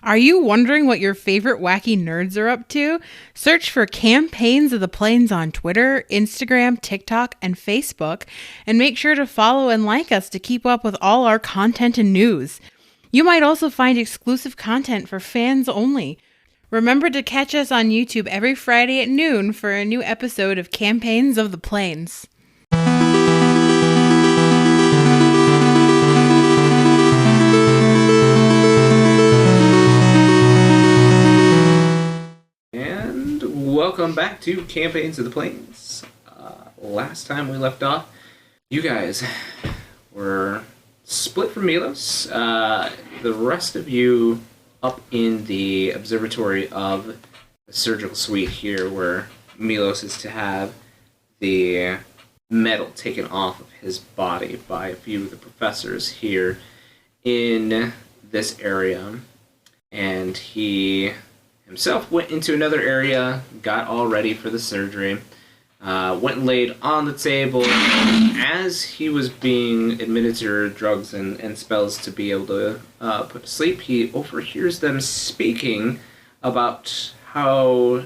Are you wondering what your favorite wacky nerds are up to? Search for Campaigns of the Plains on Twitter, Instagram, TikTok, and Facebook, and make sure to follow and like us to keep up with all our content and news. You might also find exclusive content for fans only. Remember to catch us on YouTube every Friday at noon for a new episode of Campaigns of the Plains. Welcome back to Campaigns of the Plains. Last time we left off, you guys were split from Milos. The rest of you up in the observatory of the surgical suite here, where Milos is to have the metal taken off of his body by a few of the professors here in this area. And he himself went into another area, got all ready for the surgery, went and laid on the table. As he was being administered drugs and spells to be able to put to sleep, he overhears them speaking about how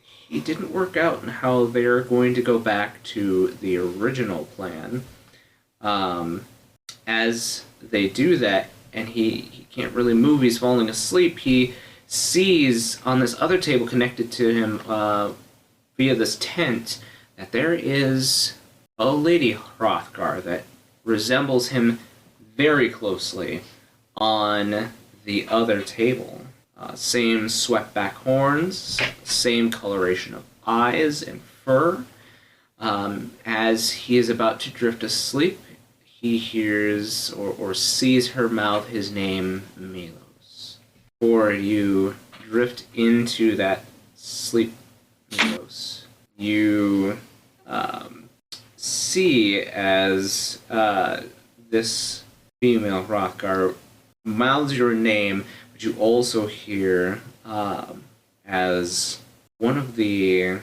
he didn't work out and how they're going to go back to the original plan. As they do that, and he can't really move, he's falling asleep, he sees on this other table connected to him via this tent that there is a lady Hrothgar that resembles him very closely on the other table. Same swept back horns, same coloration of eyes and fur. As he is about to drift asleep, he hears or sees her mouth his name, Milos. Or you drift into that sleep, Milos. You see as this female Hrothgar mouths your name, but you also hear as one of the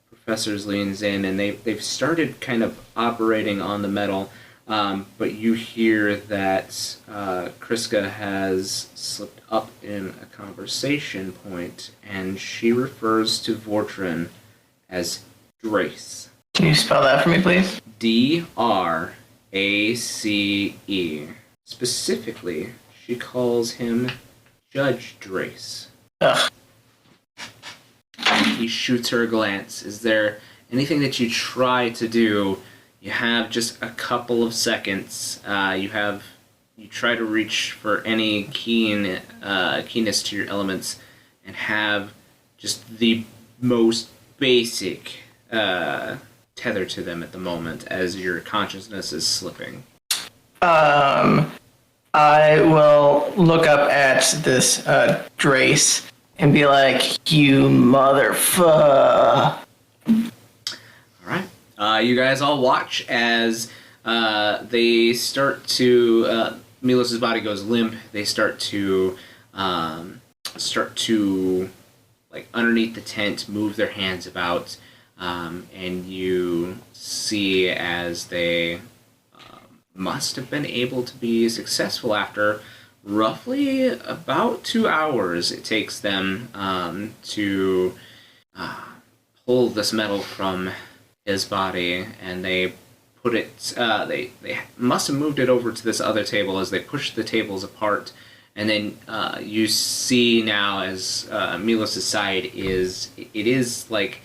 professors leans in, and they've started kind of operating on the metal. But you hear that Kriska has slipped up in a conversation point, and she refers to Vortrin as Drace. Can you spell that for me, please? Drace. Specifically, she calls him Judge Drace. Ugh. He shoots her a glance. Is there anything that you try to do? You have just a couple of seconds. You try to reach for any keenness to your elements, and have just the most basic tether to them at the moment as your consciousness is slipping. I will look up at this Drace and be like, "You motherfucker." You guys all watch as they start to, Milos' body goes limp. They start to like underneath the tent, move their hands about, and you see as they must have been able to be successful after roughly about 2 hours it takes them to pull this metal from his body, and they put it, they must have moved it over to this other table as they push the tables apart, and then you see now as Milos' side is like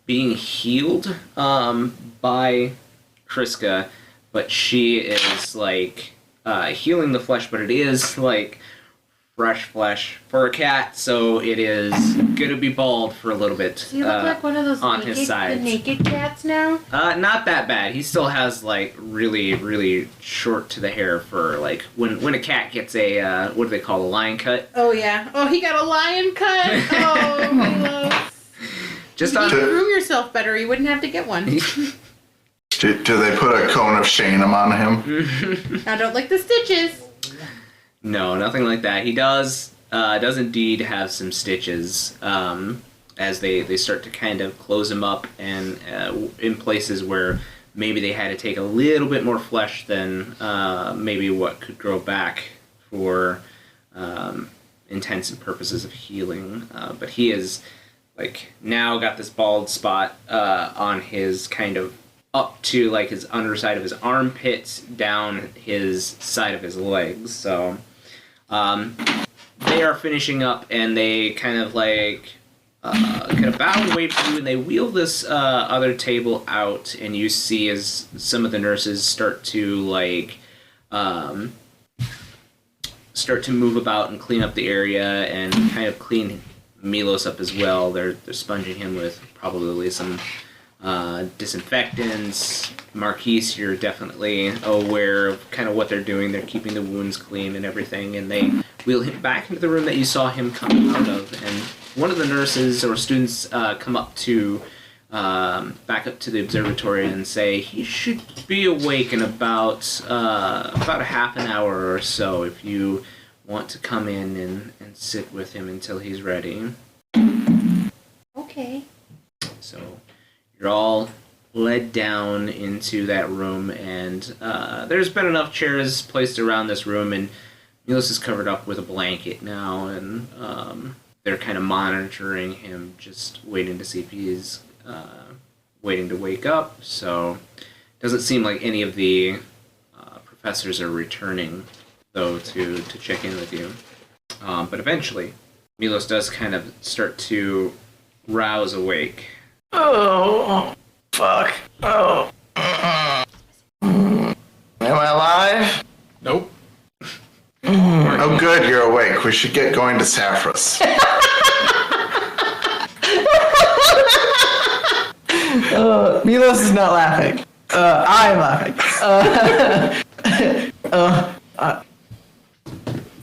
being healed by Kriska, but she is like healing the flesh, but it is like fresh flesh for a cat, so it is gonna be bald for a little bit. Does he look like one of those on his side. The naked cats now? Not that bad. He still has like really, really short to the hair fur. Like when a cat gets a what do they call a lion cut? Oh yeah. Oh, he got a lion cut. Oh, Milos. Just you on. need to groom yourself better. You wouldn't have to get one. Do they put a cone of Shanum on him? I don't like the stitches. No, nothing like that. He does indeed have some stitches as they start to kind of close him up, and in places where maybe they had to take a little bit more flesh than maybe what could grow back for intents and purposes of healing. But he is like now got this bald spot on his kind of up to like his underside of his armpits, down his side of his legs. So they are finishing up, and they kind of like kind of bow and wave to you, and they wheel this other table out, and you see as some of the nurses start to like start to move about and clean up the area and kind of clean Milos up as well. They're sponging him with probably some disinfectants. Marquies, you're definitely aware of kind of what they're doing. They're keeping the wounds clean and everything, and they wheel him back into the room that you saw him come out of. And one of the nurses or students come up to back up to the observatory and say he should be awake in about a half an hour or so if you want to come in and sit with him until he's ready. Okay. So you're all led down into that room, and there's been enough chairs placed around this room, and Milos is covered up with a blanket now, and they're kind of monitoring him, just waiting to see if he's waiting to wake up. So it doesn't seem like any of the professors are returning, though, to check in with you. But eventually, Milos does kind of start to rouse awake. Oh, fuck. Oh. Am I alive? Nope. Oh, good, you're awake. We should get going to Saffras. Milos is not laughing. I am laughing.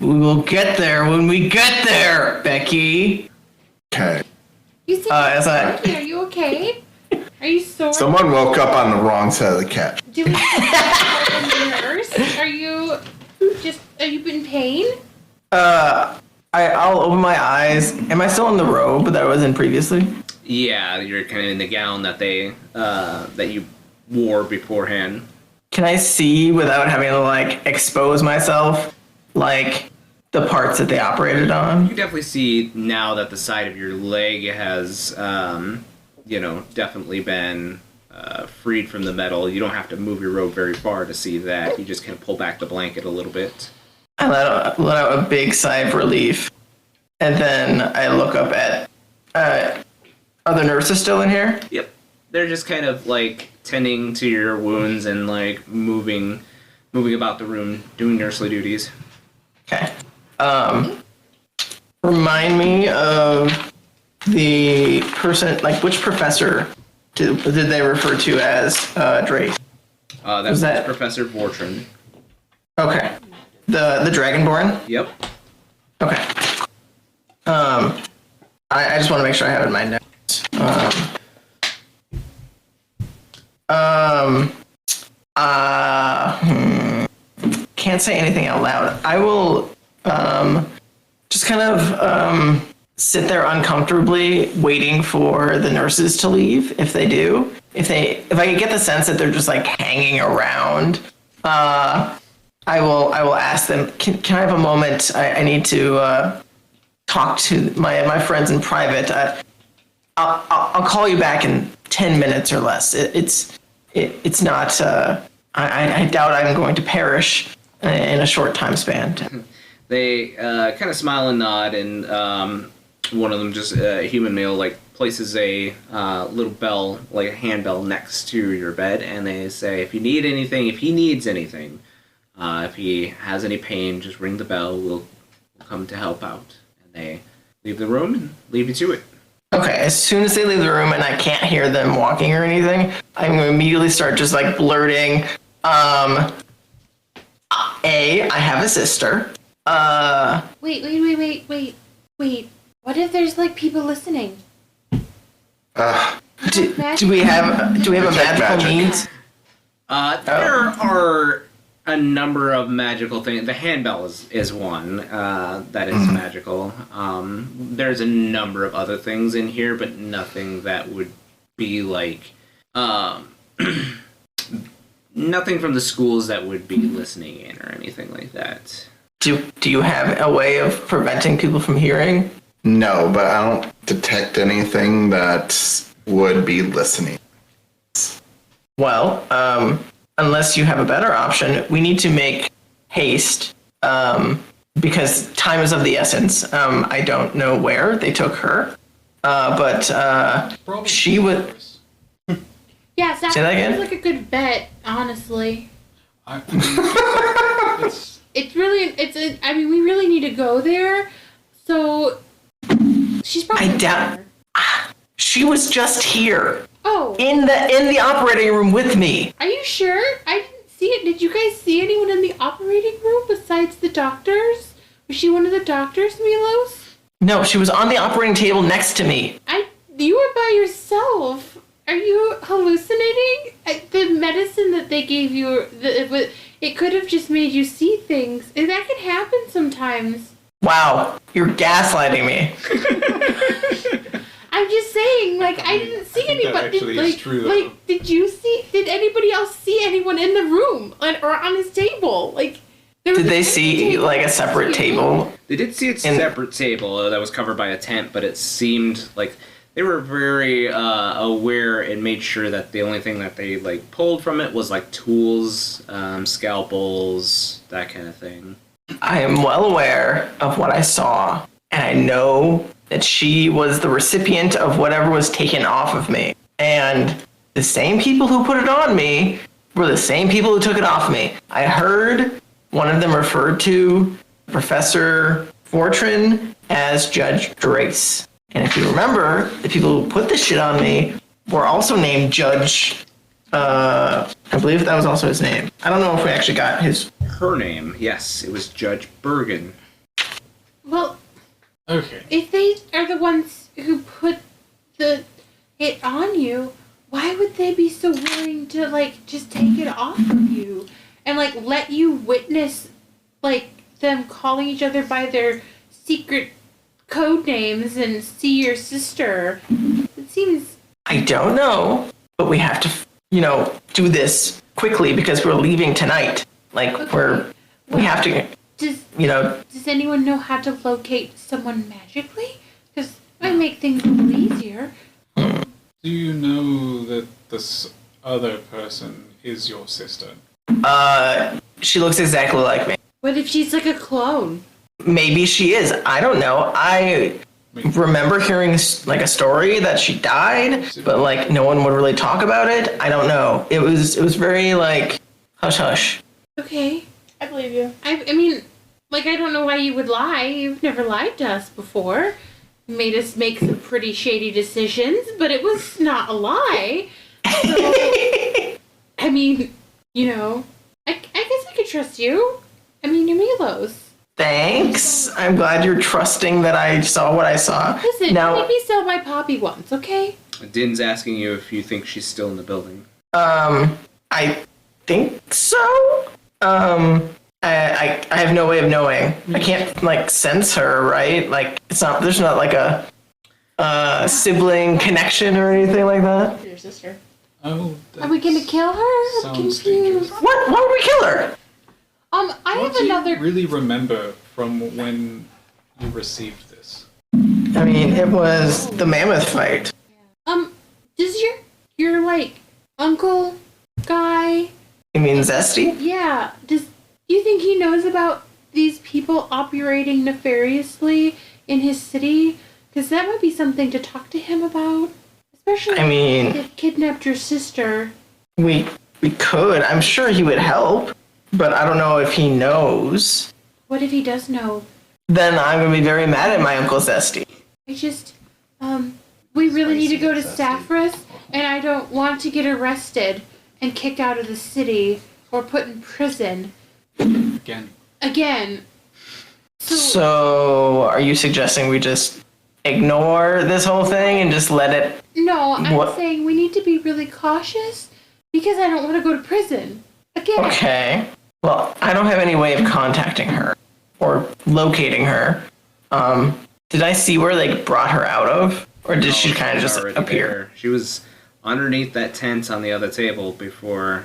We will get there when we get there, Becky. Okay. You seem as I- funky. Are you okay? Are you sore? Someone woke up on the wrong side of the couch. Do we have a nurse? Are you in pain? I'll open my eyes. Am I still in the robe that I was in previously? Yeah, you're kind of in the gown that they that you wore beforehand. Can I see without having to like expose myself, like the parts that they operated on? You definitely see now that the side of your leg has, definitely been freed from the metal. You don't have to move your robe very far to see that. You just kind of pull back the blanket a little bit. I let out a big sigh of relief, and then I look up at. Are the nurses still in here? Yep. They're just kind of like tending to your wounds and like moving about the room, doing nursely duties. Okay. Remind me of the person, like which professor did they refer to as Drake? That was Professor Vortron. Okay. The Dragonborn? Yep. Okay. I just want to make sure I have it in my notes. Can't say anything out loud. I will just kind of sit there uncomfortably waiting for the nurses to leave if they do. If I get the sense that they're just like hanging around, I will ask them, can I have a moment? I need to talk to my friends in private. I'll call you back in 10 minutes or less. It's not. I doubt I'm going to perish in a short time span. They kind of smile and nod, and one of them, just a human male, like places a little bell, like a handbell, next to your bed, and they say, if he needs anything, if he has any pain, just ring the bell. We'll come to help out. And they leave the room and leave you to it. Okay, as soon as they leave the room and I can't hear them walking or anything, I'm going to immediately start just like blurting, I have a sister. Wait. What if there's like people listening? Do we have a magical means? There are a number of magical things. The handbell is one that is magical. There's a number of other things in here, but nothing that would be like nothing from the schools that would be listening in or anything like that. Do you have a way of preventing people from hearing? No, but I don't detect anything that would be listening. Well, unless you have a better option, we need to make haste because time is of the essence. I don't know where they took her, but she would. Yeah, that Say that again? seems like a good bet, honestly. It's I mean, we really need to go there. So she's probably I doubt. there. She was just here Oh, in the operating room with me. are you sure? I didn't see it. Did you guys see anyone in the operating room besides the doctors? Was she one of the doctors, Milos? No, she was on the operating table next to me. You were by yourself. Are you hallucinating? The medicine that they gave you, it could have just made you see things. And that can happen sometimes. Wow, you're gaslighting me. I'm just saying, like, I didn't see I think that anybody. actually is true, though. Like, did anybody else see anyone in the room or on his table? Like, there was Did they an see table like a next to separate you. table? They did see a separate table that was covered by a tent, but it seemed like they were very aware and made sure that the only thing that they like pulled from it was like tools, scalpels, that kind of thing. I am well aware of what I saw, and I know that she was the recipient of whatever was taken off of me. And the same people who put it on me were the same people who took it off me. I heard one of them referred to Professor Fortune as Judge Drace. And if you remember, the people who put this shit on me were also named Judge, I believe that was also his name. I don't know if we actually got his. Her name, yes, it was Judge Bergen. Well, okay. if they are the ones who put it on you, why would they be so willing to like just take it off of you and like let you witness like them calling each other by their secret code names and see your sister? It seems. I don't know, but we have to, do this quickly because we're leaving tonight. Like, Okay. we have to, Does anyone know how to locate someone magically? Because it might make things a little easier. Do you know that this other person is your sister? she looks exactly like me. What if she's like a clone? Maybe she is. I don't know. I remember hearing like a story that she died, but like no one would really talk about it. I don't know. It was very like hush hush. Okay, I believe you. I mean, like, I don't know why you would lie. You've never lied to us before. You made us make some pretty shady decisions, but it was not a lie. So, I mean, I guess I could trust you. I mean, you're Milos. Thanks. I'm glad you're trusting that I saw what I saw. Listen, now, you made me sell my poppy once, okay? Din's asking you if you think she's still in the building. I think so. I have no way of knowing. I can't like sense her, right? Like there's not like a sibling connection or anything like that. Your sister. Oh, Are we gonna kill her? I'm sounds confused. dangerous. What? Why would we kill her? I What have do another. you really remember from when you received this? I mean, it was the mammoth fight. Does your like uncle guy? You mean Zesty? Yeah. Do you think he knows about these people operating nefariously in his city? Because that might be something to talk to him about. Especially I mean- if they kidnapped your sister. We could. I'm sure he would help, but I don't know if he knows. What if he does know? Then I'm gonna be very mad at my Uncle Zesty. I just, we really need to go to Saffras, and I don't want to get arrested and kicked out of the city or put in prison. Again. So, are you suggesting we just ignore this whole thing and just let it? No, I'm What? saying we need to be really cautious because I don't want to go to prison. Again. Okay. Well, I don't have any way of contacting her or locating her. Did I see where they brought her out of, or did she kind of just Already appear? there. She was underneath that tent on the other table before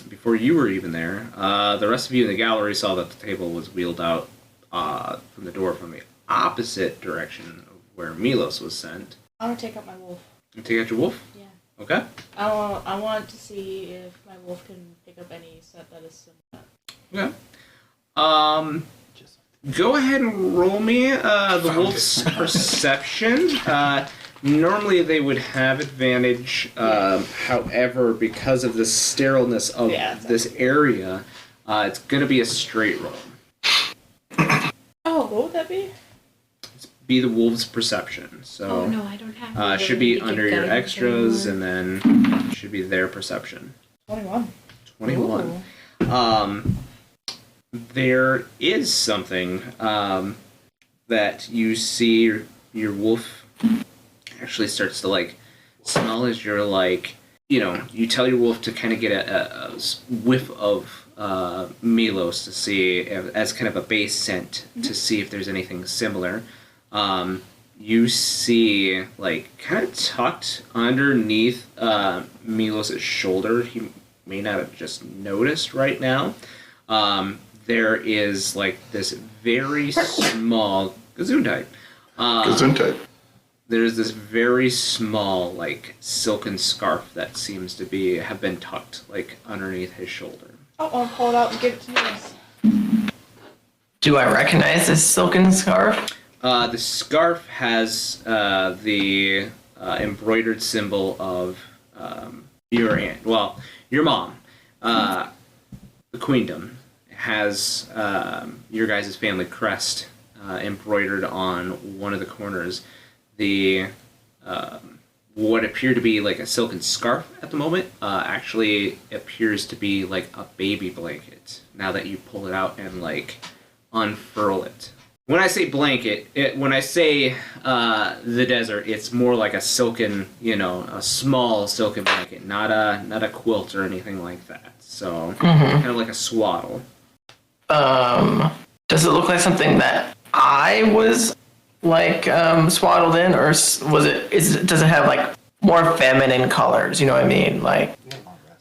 before you were even there, the rest of you in the gallery saw that the table was wheeled out from the door from the opposite direction of where Milos was sent. I want to take out my wolf. You take out your wolf? Yeah. Okay. I want to see if my wolf can pick up any scent that is similar. Okay. Go ahead and roll me the wolf's perception. Normally they would have advantage. However, because of the sterileness of this area, it's going to be a straight roll. Oh, what would that be? Be the wolf's perception. So Oh no, I don't have. should be under your extras, and then should be their perception. 21. 21. Ooh. There is something that you see your wolf actually starts to like smell as you're like, you tell your wolf to kind of get a whiff of Milos to see as kind of a base scent to see if there's anything similar. You see like kind of tucked underneath Milos' shoulder. He may not have just noticed right now. There is like this very small Gesundheit. Gesundheit. There's this very small like silken scarf that seems to have been tucked like underneath his shoulder. Oh, I'll pull it out and give it to Milos. Do I recognize this silken scarf? The scarf has the embroidered symbol of your aunt. Well, your mom. The queendom has your guys' family crest embroidered on one of the corners. The what appeared to be like a silken scarf at the moment actually appears to be like a baby blanket now that you pull it out and like unfurl it. When I say blanket, when I say the desert, it's more like a silken, a small silken blanket, not a quilt or anything like that. So kind of like a swaddle. Does it look like something that I was like swaddled in, or does it have like more feminine colors? You know what I mean? Like,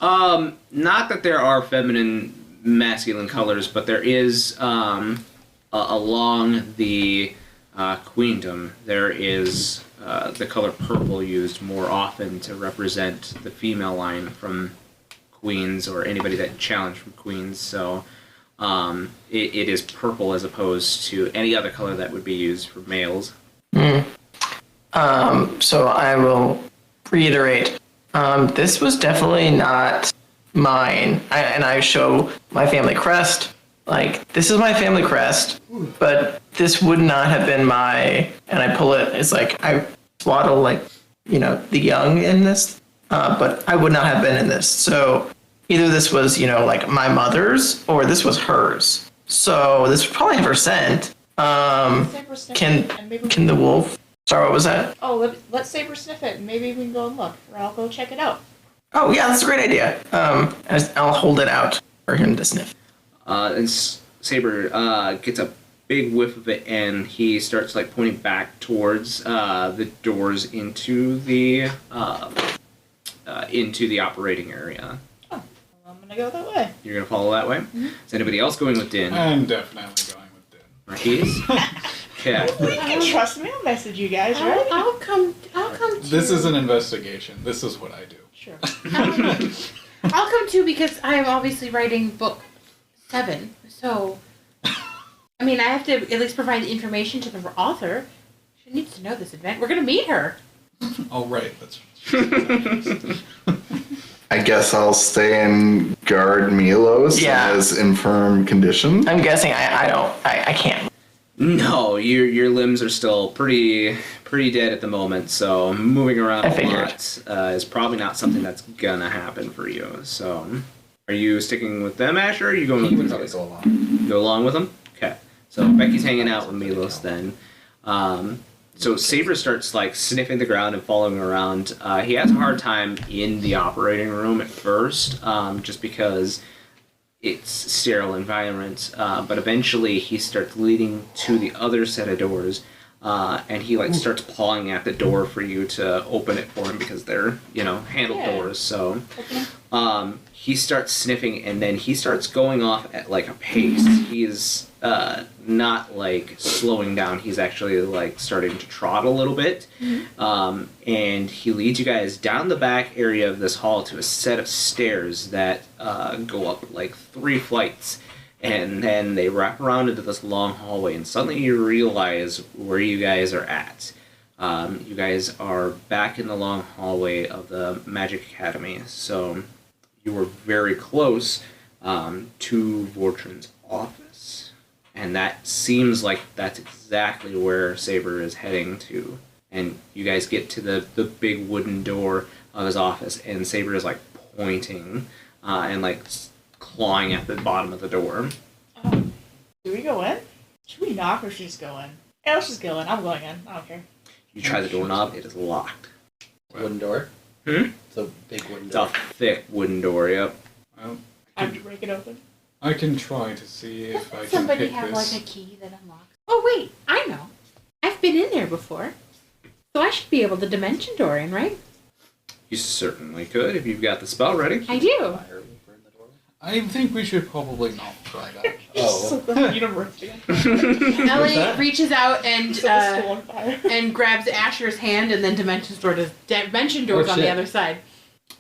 not that there are feminine, masculine colors, but there is along the queendom there is the color purple used more often to represent the female line from queens or anybody that challenged from queens. So it is purple as opposed to any other color that would be used for males. So I will reiterate. This was definitely not mine. I show my family crest. Like, this is my family crest, but this would not have been my. And I pull it. It's like I swaddle like the young in this, but I would not have been in this. So either this was like my mother's or this was hers. So this would probably have her scent. Can the wolf? Sorry, what was that? Oh, let's Saber sniff it, and maybe we can go and look, or I'll go check it out. Oh yeah, that's a great idea. I'll hold it out for him to sniff. And Saber gets a big whiff of it, and he starts like pointing back towards the doors into the operating area. Oh, well, I'm gonna go that way. You're gonna follow that way. Mm-hmm. Is anybody else going with Din? I'm definitely going with Din. Marquies? Okay. You can trust me. I'll message you guys, right? I'll come. This is an investigation. This is what I do. Sure. I'll come too because I am obviously writing book 7. So, I mean, I have to at least provide the information to the author. She needs to know this event. We're gonna meet her. Oh right, that's. I guess I'll stay and guard Milos as infirm condition. I'm guessing I can't. No, your limbs are still pretty dead at the moment, so moving around a lot is probably not something that's gonna happen for you. So, are you sticking with them, Asher, or are you going with these guys? Go along. Go along with them? Okay. So Becky's hanging out with Milos then. So Saber starts like sniffing the ground and following around. He has a hard time in the operating room at first, just because it's sterile environment, but eventually he starts leading to the other set of doors, and he like starts pawing at the door for you to open it for him because they're handled doors. So he starts sniffing, and then he starts going off at like a pace. He is not like slowing down. He's actually like starting to trot a little bit. And he leads you guys down the back area of this hall to a set of stairs that go up like 3 flights. And then they wrap around into this long hallway, and suddenly you realize where you guys are at. You guys are back in the long hallway of the Magic Academy, so you were very close to Vortrin's office. And that seems like that's exactly where Saber is heading to. And you guys get to the big wooden door of his office, and Saber is like pointing and like clawing at the bottom of the door. Do we go in? Should we knock or should we just go in? Yeah, let's just go in. I'm going in. I don't care. You try the doorknob, it is locked. Wooden door? Hmm? It's a big wooden It's door. a thick wooden door, yep. Well, I have to break it open. I can try to see if I can Somebody pick have this. like a key that unlocks. Oh wait, I know. I've been in there before, so I should be able to dimension door in, right? You certainly could if you've got the spell ready. I do. Fire leaper in the door. I think we should probably not try that. Oh. the university. Ellie reaches out and Set the school on fire. and grabs Asher's hand, and then dimension doors on the shit. other side.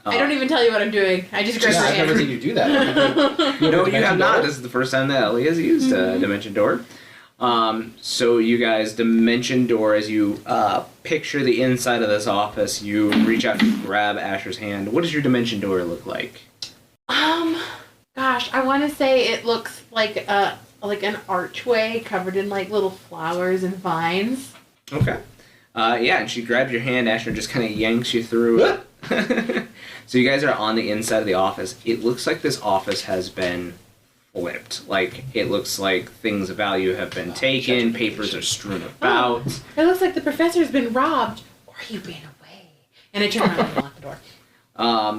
I don't even tell you what I'm doing. I just grab Yeah, her I've never hand. seen you do that. No, you have not. door? This is the first time that Ellie has used Dimension Door. So you guys Dimension Door as you picture the inside of this office. You reach out to grab Asher's hand. What does your Dimension Door look like? Gosh, I want to say it looks like an archway covered in like little flowers and vines. Okay. Yeah, and she grabs your hand, Asher, and just kind of yanks you through it. So you guys are on the inside of the office. It looks like this office has been flipped. Like, it looks like things of value have been taken, papers are strewn about. It looks like the professor's been robbed, or he ran away. And I turn around and lock the door.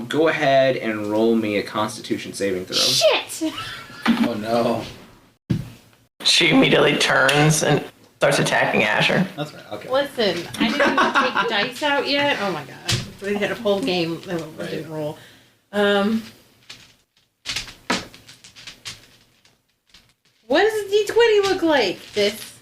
Go ahead and roll me a Constitution saving throw. Shit! Oh no. She immediately turns and starts attacking Asher. That's right. Okay. Listen, I didn't even take dice out yet. Oh my god. We had a whole game that we didn't roll. What does a D20 look like? This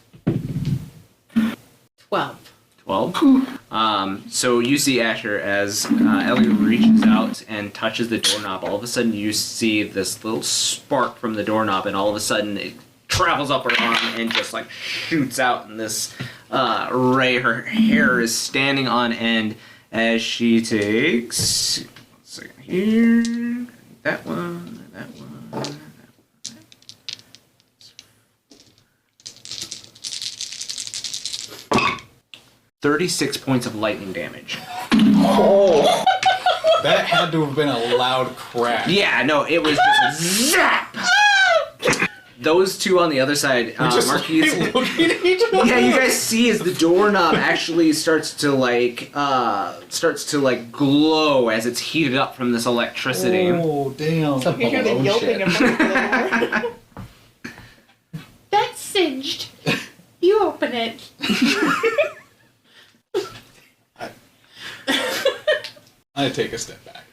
12. 12. So you see Asher as Ellie reaches out and touches the doorknob. All of a sudden you see this little spark from the doorknob, and all of a sudden it travels up her arm and just like shoots out, and this ray, her hair is standing on end as she takes, one second here, that one, that one, that one. 36 points of lightning damage. Oh. That had to have been a loud crash. Yeah, no, it was just zap! Those two on the other side, Marquies. Like, looking at each other. Yeah, you guys see as the doorknob actually starts to glow as it's heated up from this electricity. Oh, damn. Some You hear the Home yelping shit. in front of the door. That's singed. You open it. I take a step back.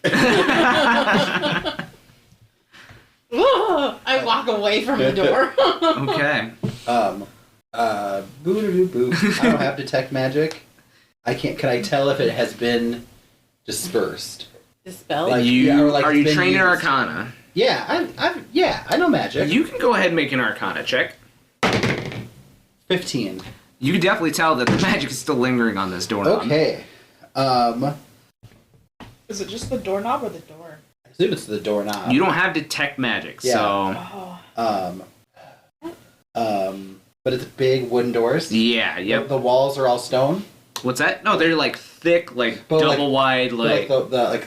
I walk away from the door. Okay. Boo. I don't have detect magic. I can't. Can I tell if it has been dispersed? Dispel? Like, Are it's you been trained in used. Arcana? Yeah, I know magic. You can go ahead and make an Arcana check. 15. You can definitely tell that the magic is still lingering on this doorknob. Okay. Is it just the doorknob or the door? I assume it's the doorknob. You don't have detect magic, Yeah. so But it's big wooden doors. yeah, yep. The walls are all stone. What's that? No, they're like thick, like But, double wide, like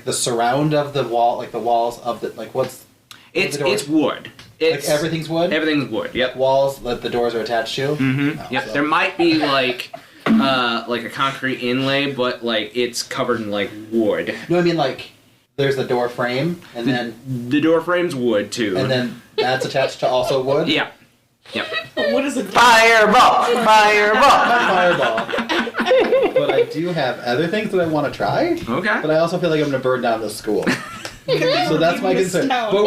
the surround of the wall, like the walls of the what's it's the door? it's wood. It's everything's wood. Everything's wood. Yep. Walls that the doors are attached to. Mm-hmm. Oh, Yep. so- There might be like a concrete inlay, but like it's covered in like wood. No, I mean like there's the door frame, and then The door frame's wood too. that's attached to also wood. Yeah. Yep. What is it? Fireball! Fireball! Not fireball. But I do have other things that I want to try. Okay. But I also feel like I'm going to burn down the school. So that's my concern. But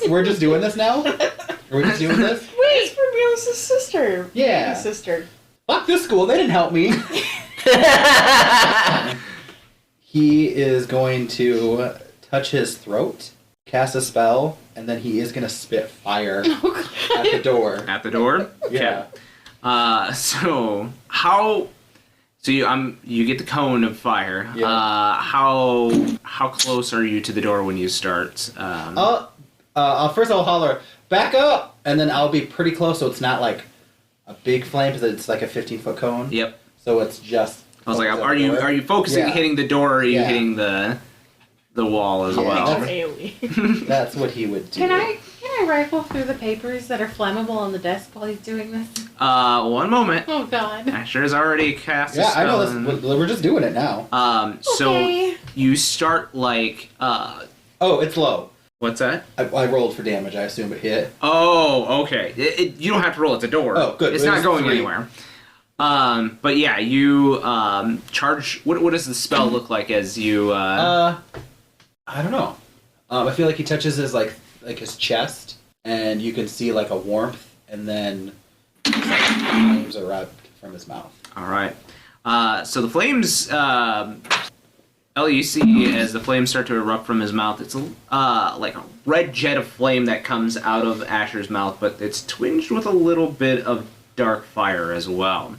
we're just doing this now? Are we just doing this? Wait, it's for Milos' sister. Yeah. Becky's sister. Fuck this school. They didn't help me. He is going to touch his throat, cast a spell, and then he is going to spit fire at the door. At the door? Yeah. So you get the cone of fire. Yeah. How close are you to the door when you start? First I'll holler, back up! And then I'll be pretty close so it's not like a big flame because it's like a 15-foot cone. Yep. So it's just... I was like, are you focusing hitting the door, or are you hitting the wall as well? That's AoE. That's what he would do. Can I rifle through the papers that are flammable on the desk while he's doing this? One moment. Oh God. Asher's already cast a Yeah, I spell. know this. We're just doing it now. So Okay. you start like Oh, it's low. what's that? I rolled for damage. I assume it hit. Oh, okay. You don't have to roll. It's a door. Oh, good. It's It not was going 3. anywhere. But yeah, you charge. What does the spell look like as you? I don't know. I feel like he touches his like his chest, and you can see like a warmth, and then flames erupt from his mouth. All right. So the flames. You see as the flames start to erupt from his mouth. It's like a red jet of flame that comes out of Asher's mouth, but it's twinged with a little bit of dark fire as well.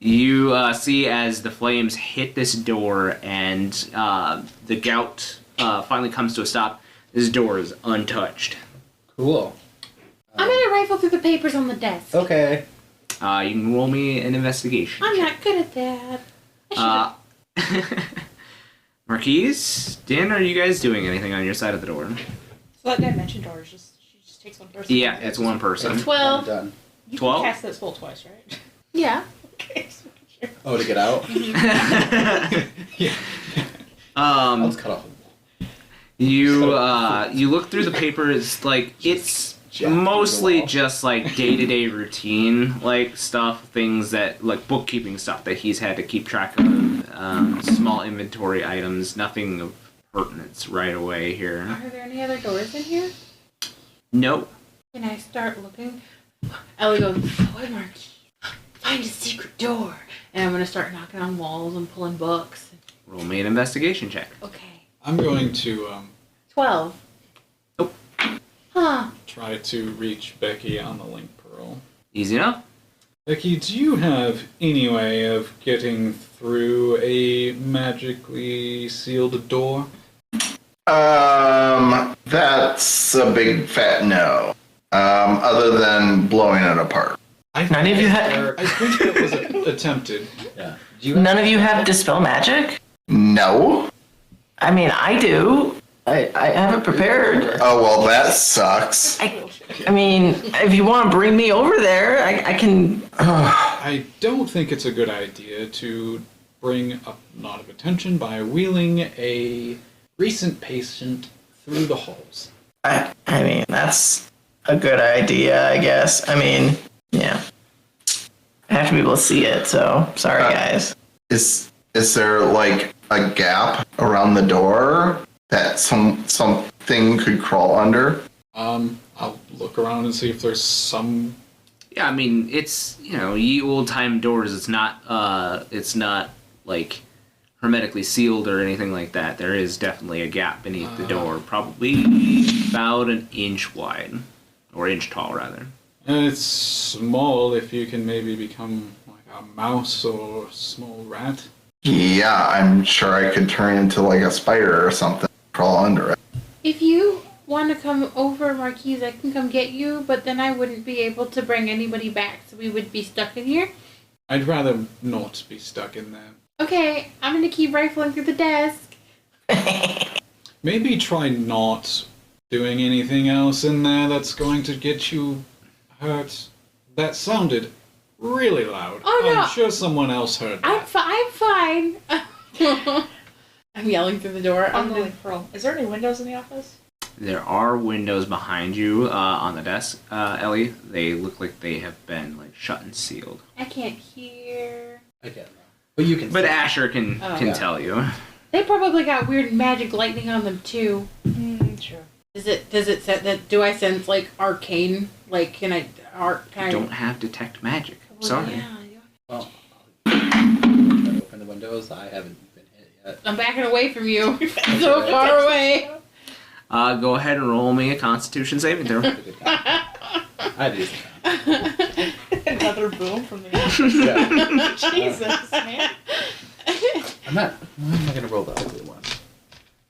You see as the flames hit this door and the gout finally comes to a stop. This door is untouched. Cool. I'm gonna rifle through the papers on the desk. Okay. You can roll me an investigation. I'm not good at that. Marquies, Dan, are you guys doing anything on your side of the door? So that dimension door is she just takes one person. Yeah, it's one person. 12. Done. You 12? can cast that spell twice, right? Yeah. Okay, just making sure. Oh, to get out? Let's cut off. You look through the papers, like it's mostly just like day-to-day routine like stuff, things that like bookkeeping stuff that he's had to keep track of, small inventory items, nothing of pertinence right away here. Are there any other doors in here? Nope. Can I start looking? Ellie goes, boy, Marquis, find a secret door. And I'm going to start knocking on walls and pulling books. Roll me an investigation check. Okay. I'm going to 12. Nope. Huh. try to reach Becky on the link pearl. Easy enough. Becky, do you have any way of getting through a magically sealed door? That's a big fat no. Other than blowing it apart. None of you have. I think it was attempted. Yeah. None of you have dispel magic. No. I mean, I do. I have it prepared. Oh well, that sucks. I mean, if you want to bring me over there, I can. I don't think it's a good idea to bring a lot of attention by wheeling a recent patient through the halls. I mean, that's a good idea, I guess. I mean, yeah. I have to be able to see it, so sorry, guys. Is there like a gap around the door that something could crawl under? I'll look around and see if there's some. Yeah, I mean, it's, you know, ye old time doors. It's not like hermetically sealed or anything like that. There is definitely a gap beneath the door, probably about an inch wide, or inch tall rather. And it's small if you can maybe become like a mouse or a small rat. Yeah, I'm sure I could turn into like a spider or something, crawl under it. If you want to come over, Marquies, I can come get you, but then I wouldn't be able to bring anybody back, so we would be stuck in here. I'd rather not be stuck in there. Okay, I'm going to keep rifling through the desk. Maybe try not doing anything else in there that's going to get you hurt. That sounded really loud. Oh, no. I'm sure someone else heard that. I'm fine. I'm yelling through the door. On the link pearl. Is there any windows in the office? There are windows behind you on the desk, Ellie. They look like they have been like shut and sealed. I can't hear. I get that. But you can. But see. Asher can tell you. They probably got weird magic lightning on them too. Sure. Does it set that? Do I sense like arcane? Like, can I You don't have detect magic. Well, Sorry. yeah. Well, open the windows. I haven't been hit yet. I'm backing away from you. So far away. Go ahead and roll me a Constitution saving throw. Good guy. I've used it. Another boom from the Yeah. Jesus, man. I'm not. Why am I gonna roll the ugly one?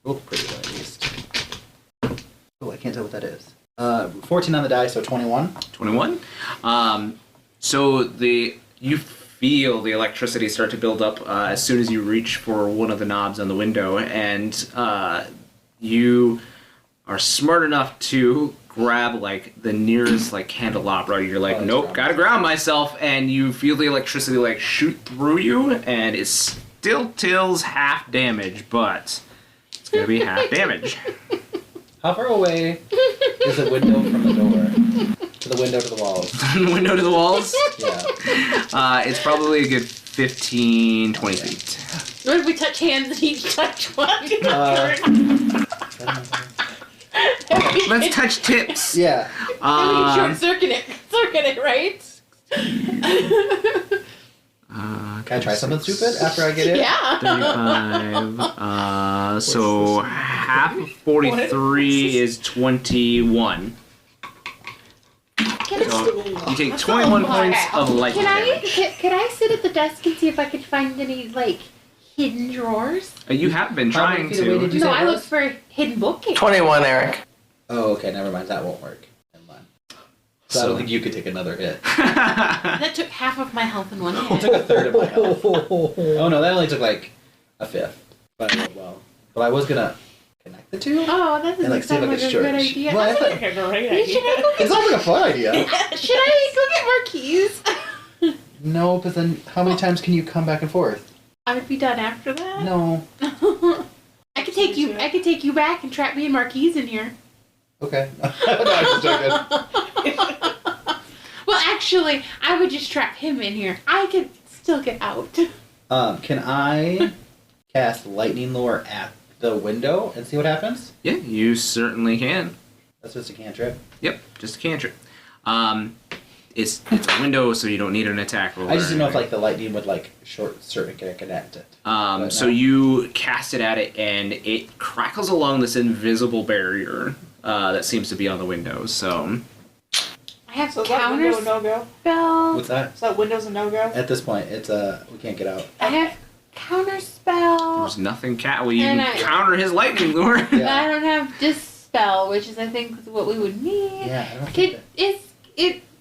Roll pretty one at least. Oh, I can't tell what that is. 14 on the die, so 21. 21. So you feel the electricity start to build up as soon as you reach for one of the knobs on the window, and you are smart enough to grab like the nearest like candelabra. You're like, nope, gotta ground myself, and you feel the electricity like shoot through you, and it still tills half damage, but it's gonna be half damage. How far away is the window from the door? To the window to the walls? Window to the walls? Yeah. It's probably a good 15, 20 feet. What if we touch hands and each touch one? Let's touch tips. Yeah. Short circuit it, right? Can I try something stupid after I get it? Yeah. 35. So half of 43 is 21. So you take 21 points of lightning damage. Can I sit at the desk and see if I could find any like hidden drawers? You have been How trying many feet away did to. you No, say I it looked was? for a hidden bookcase. 21, Eric. Oh, okay, never mind. That won't work. Never mind. So I don't think you could take another hit. That took half of my health in one It hit. took a third of my health. Oh no, that only took like a fifth. But I rolled well. But I was gonna connect the two. Oh, that doesn't And, like, see if sound I like could a good stretch. idea. Well, I thought- Okay, great Should I idea. go It sounds like a fun idea. Should I go get Marquies? No, but then how many times can you come back and forth? I would be done after that. No. I could take you back and trap me and Marquies in here. Okay. No, I'm just joking. Well, actually, I would just trap him in here. I could still get out. Can I cast lightning lure at the window and see what happens? Yeah, you certainly can. That's just a cantrip. Yep, just a cantrip. It's a window, so you don't need an attack roll. I just didn't know if or like the lightning would like short circuit connect it. But So no. you cast it at it, and it crackles along this invisible barrier that seems to be on the window. So I have So is that counter window a no-go? spell. What's that? So that window's a no-go? At this point, it's we can't get out. I have counter spell. there's nothing. Well, you And can counter his lightning lure. Yeah. I don't have dispel, which is I think what we would need. Yeah, I don't think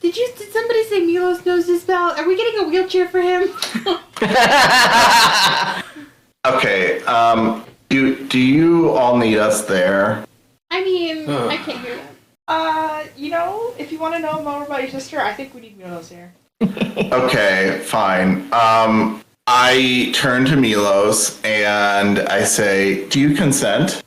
Did somebody say Milos knows dispel? Are we getting a wheelchair for him? Okay. Do you all need us there? I mean, I can't hear that. If you want to know more about your sister, I think we need Milos here. Okay, fine. I turn to Milos and I say, "Do you consent?"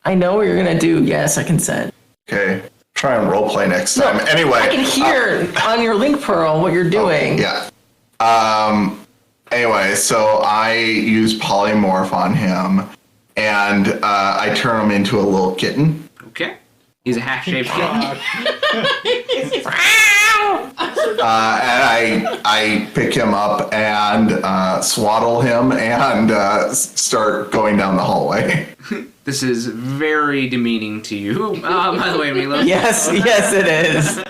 I know what you're gonna do. Yes, I consent. Okay. Try and roleplay next time. Anyway. I can hear on your link pearl what you're doing. Yeah. Anyway, so I use polymorph on him, and I turn him into a little kitten. Okay. He's a half-shaped kitten. And I pick him up and swaddle him and start going down the hallway. This is very demeaning to you, by the way, Milos. Yes, yes, it is.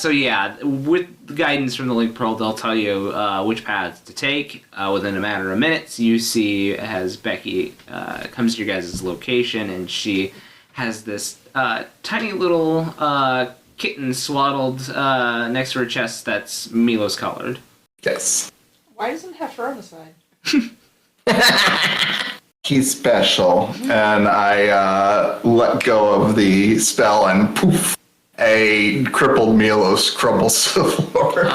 So yeah, with the guidance from the Link Pearl, they'll tell you which paths to take. Within a matter of minutes, you see as Becky comes to your guys' location, and she has this tiny little kitten swaddled next to her chest that's Milos colored. Yes. Why doesn't it have fur on the side? He's special, and I let go of the spell, and poof, a crippled Milos crumbles to the floor.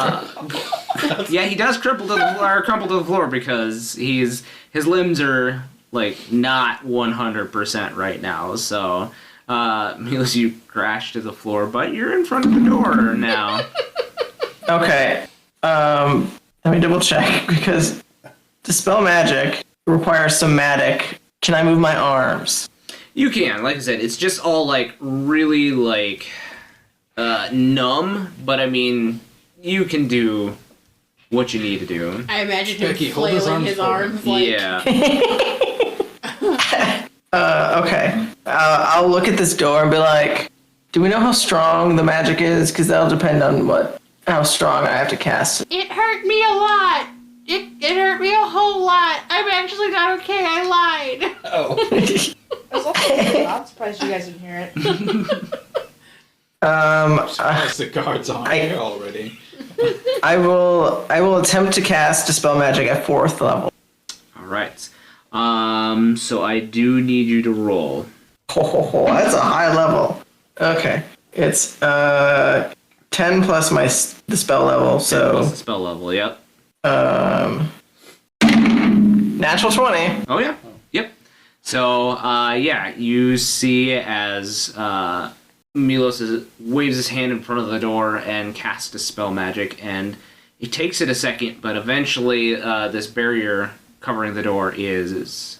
Yeah, he does crumple to the floor because his limbs are like not 100% right now. So, Milos, you crash to the floor, but you're in front of the door now. Okay. Let me double check because Dispel Magic requires somatic. Can I move my arms? You can, like I said, it's just all like really like numb, but I mean, you can do what you need to do. I imagine him Becky, hold his flailing his arms like... Yeah. Okay. I'll look at this door and be like, do we know how strong the magic is? Because that'll depend on how strong I have to cast it. It hurt me a lot. It hurt me a whole lot. I'm actually not okay. I lied. Oh. I was also not surprised you guys didn't hear it. Surprised the guards aren't here already. I will attempt to cast Dispel Magic at 4th level. All right. So I do need you to roll. Oh, that's a high level. Okay. It's 10 plus the spell level, so Plus the spell level, yep. natural 20. Oh, yeah. Yep. So, yeah, you see as Milos waves his hand in front of the door and casts a spell magic, and it takes it a second, but eventually this barrier covering the door is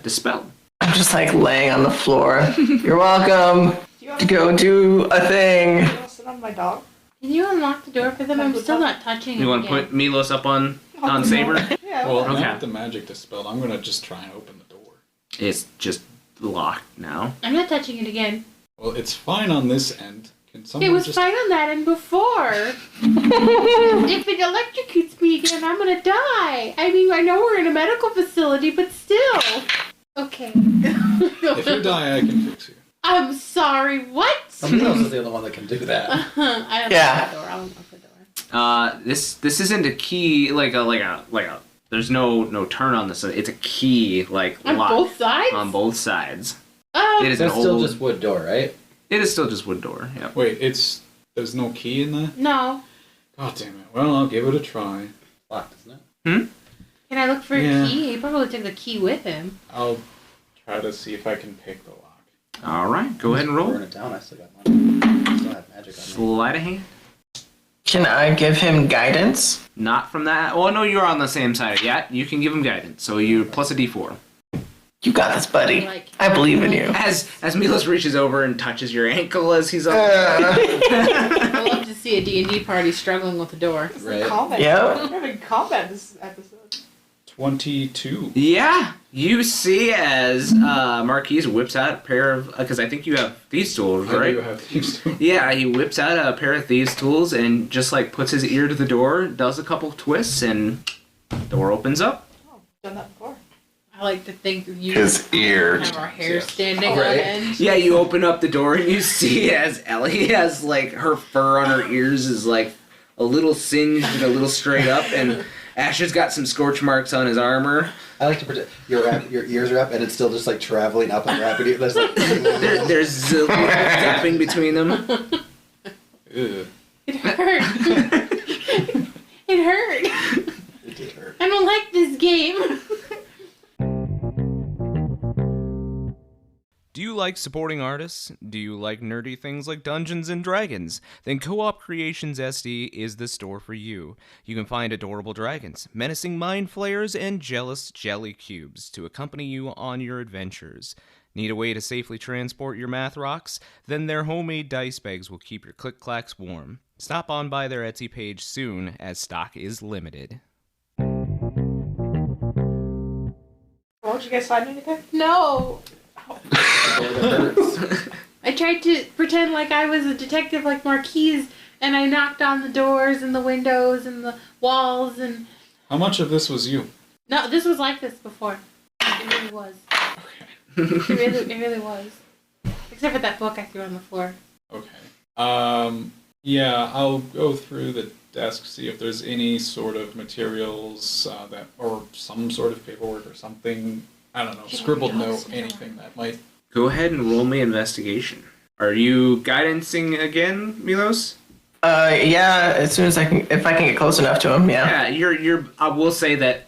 dispelled. I'm just like laying on the floor. You're welcome to go do a thing. You want to sit on my dog? Can you unlock the door for them? I'm still not touching You him want to again. put Milos up on Saber? Yeah. Well, Okay. now with the magic dispelled, I'm gonna just try and open the door. It's just locked now. I'm not touching it again. Well, it's fine on this end. Can someone It was just... fine on that end before. If it electrocutes me again, I'm gonna die. I mean, I know we're in a medical facility, but still. Okay. If you die, I can fix you. I'm sorry, what? Someone else is the only one that can do that. I don't Yeah. know the door. I'll unlock the door. This isn't a key like a. There's no turn on this. It's a key like On lock both sides? on both sides. Oh, It is an That's still old. just wood door, right? It is still just wood door. Yep. Wait, there's no key in there? no. God damn it. Well, I'll give it a try. Locked, isn't it? Can I look for Yeah. a key? He probably took the key with him. I'll try to see if I can pick the lock. All right, go ahead and roll. Burn it down. I still got mine. I still have magic on me. Sleight of hand. Can I give him guidance? Not from that. Oh no, you're on the same side. Yeah, you can give him guidance. So you plus a d4. You got this, buddy. Like- I believe in you. As Milos reaches over and touches your ankle as he's up. I'd love to see a D&D party struggling with the door. It's Right. like combat. Yep. We're having combat this episode. 22. Yeah, you see as Marquies whips out a pair of because I think you have thieves tools, I right? do have these two. Yeah, he whips out a pair of thieves' tools and just like puts his ear to the door, does a couple twists, and door opens up. Oh, done that before. I like to think you His ear. have our hair Yeah. standing on Right. end. Yeah, you open up the door and you see as Ellie has like her fur on her ears is like a little singed and a little straight up, and Asher's got some scorch marks on his armor. I like to pretend your ears are up and it's still just like traveling up and wrapping you. There's like There's zapping between them. Ugh. It hurt. It hurt. it did hurt. I don't like this game. Do you like supporting artists? Do you like nerdy things like Dungeons and Dragons? Then Co-op Creations SD is the store for you. You can find adorable dragons, menacing mind flayers, and jealous jelly cubes to accompany you on your adventures. Need a way to safely transport your math rocks? Then their homemade dice bags will keep your click-clacks warm. Stop on by their Etsy page soon, as stock is limited. Well, did you guys find anything? No. It hurts. I tried to pretend like I was a detective like Marquies, and I knocked on the doors and the windows and the walls and... How much of this was you? No, this was like this before. It really was. It really was. Except for that book I threw on the floor. Okay. Yeah, I'll go through the desk, see if there's any sort of materials that, or some sort of paperwork or something. I don't know, scribbled note, anything that might. Go ahead and roll me investigation. Are you guidancing again, Milos? Yeah, as soon as I can, if I can get close enough to him, yeah. Yeah, you're. I will say that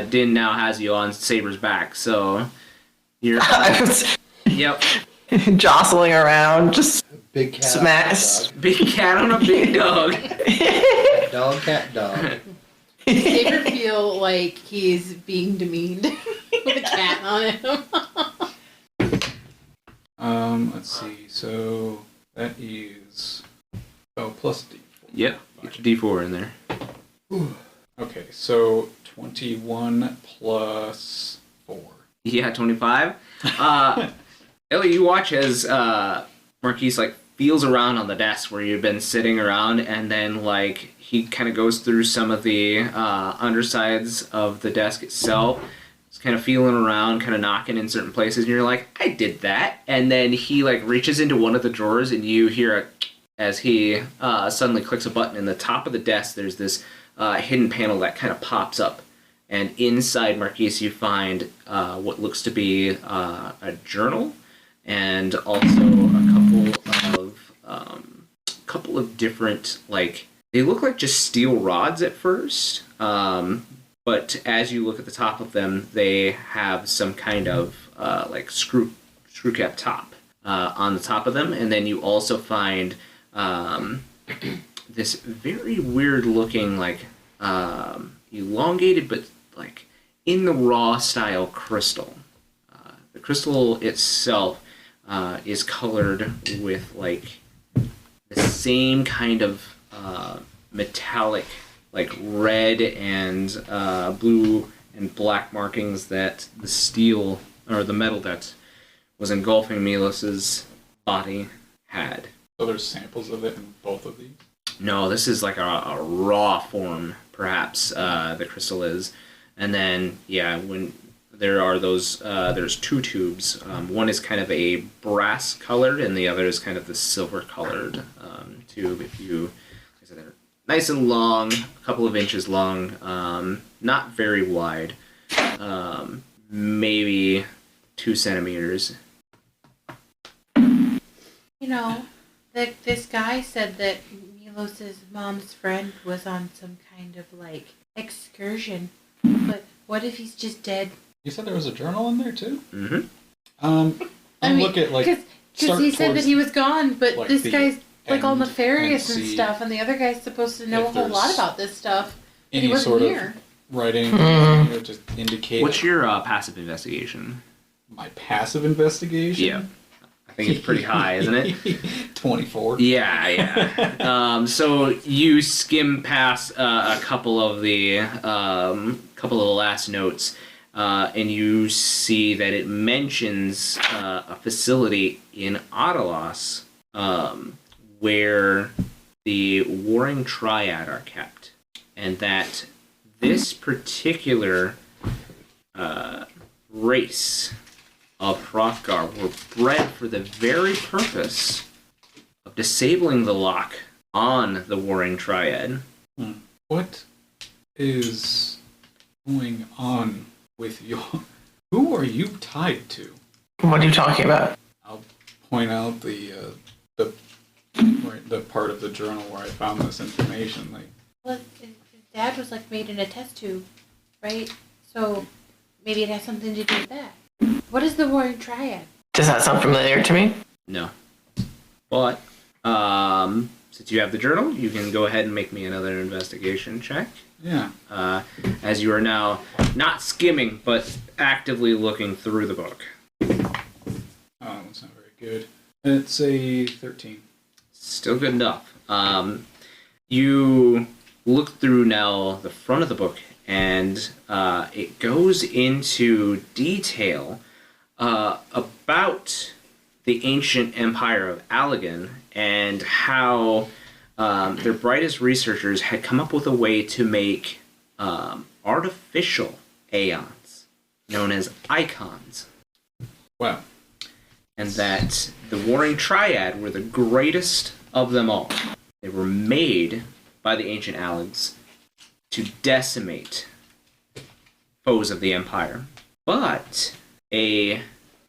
Din now has you on Saber's back, so You're I was yep. jostling around, just Big cat. smash. Big cat on a big dog. Dog, cat, dog. Does Saber feel like he's being demeaned with a cat on him? Let's see. So that is plus D4. Yep. Get your D4 in there. Okay, so 21 plus 4. Yeah, 25. Ellie, you watch as Marquies like feels around on the desk where you've been sitting around, and then like he kind of goes through some of the undersides of the desk itself. He's kind of feeling around, kind of knocking in certain places, and you're like, I did that. And then he like reaches into one of the drawers, and you hear as he suddenly clicks a button in the top of the desk. There's this hidden panel that kind of pops up. And inside Marquies, you find what looks to be a journal, and also a couple of different, like, they look like just steel rods at first, but as you look at the top of them, they have some kind of like screw cap top on the top of them, and then you also find this very weird looking, like elongated but like in the raw style crystal. The crystal itself is colored with like the same kind of metallic, like red and blue and black markings that the steel or the metal that was engulfing Milos's body had. So there's samples of it in both of these? No, this is like a raw form, perhaps, the crystal is. And then, yeah, when there are those, there's two tubes. One is kind of a brass colored, and the other is kind of the silver colored tube. If you, like I said, they're nice and long, a couple of inches long, not very wide, maybe 2 centimeters. You know, this guy said that Milos's mom's friend was on some kind of like excursion, but what if he's just dead? You said there was a journal in there too? Mm-hmm. I mean, look at like because he said that he was gone, but like, this the guy's like all end nefarious and see stuff, and the other guy's supposed to know a if whole lot there's about this stuff. He any wasn't sort here. of writing to indicate. What's your passive investigation? My passive investigation? Yeah. I think it's pretty high, isn't it? 24. Yeah. So you skim past a couple of the last notes, and you see that it mentions a facility in Adalos where the Warring Triad are kept, and that this particular race of Hrothgar were bred for the very purpose of disabling the lock on the Warring Triad. What is going on with your... Who are you tied to? What are you talking about? I'll point out the part of the journal where I found this information. Like, Well, his dad was like made in a test tube, right? So maybe it has something to do with that. What is the Warring Triad? Does that sound familiar to me? No. But, since you have the journal, you can go ahead and make me another investigation check. yeah. As you are now not skimming, but actively looking through the book. Oh, that's not very good. It's a 13. Still good enough. You look through now the front of the book, and it goes into detail about the ancient empire of Allegan and how their brightest researchers had come up with a way to make artificial aeons known as icons. Wow. And that the Warring Triad were the greatest of them all. They were made by the ancient Allegs to decimate foes of the Empire. But a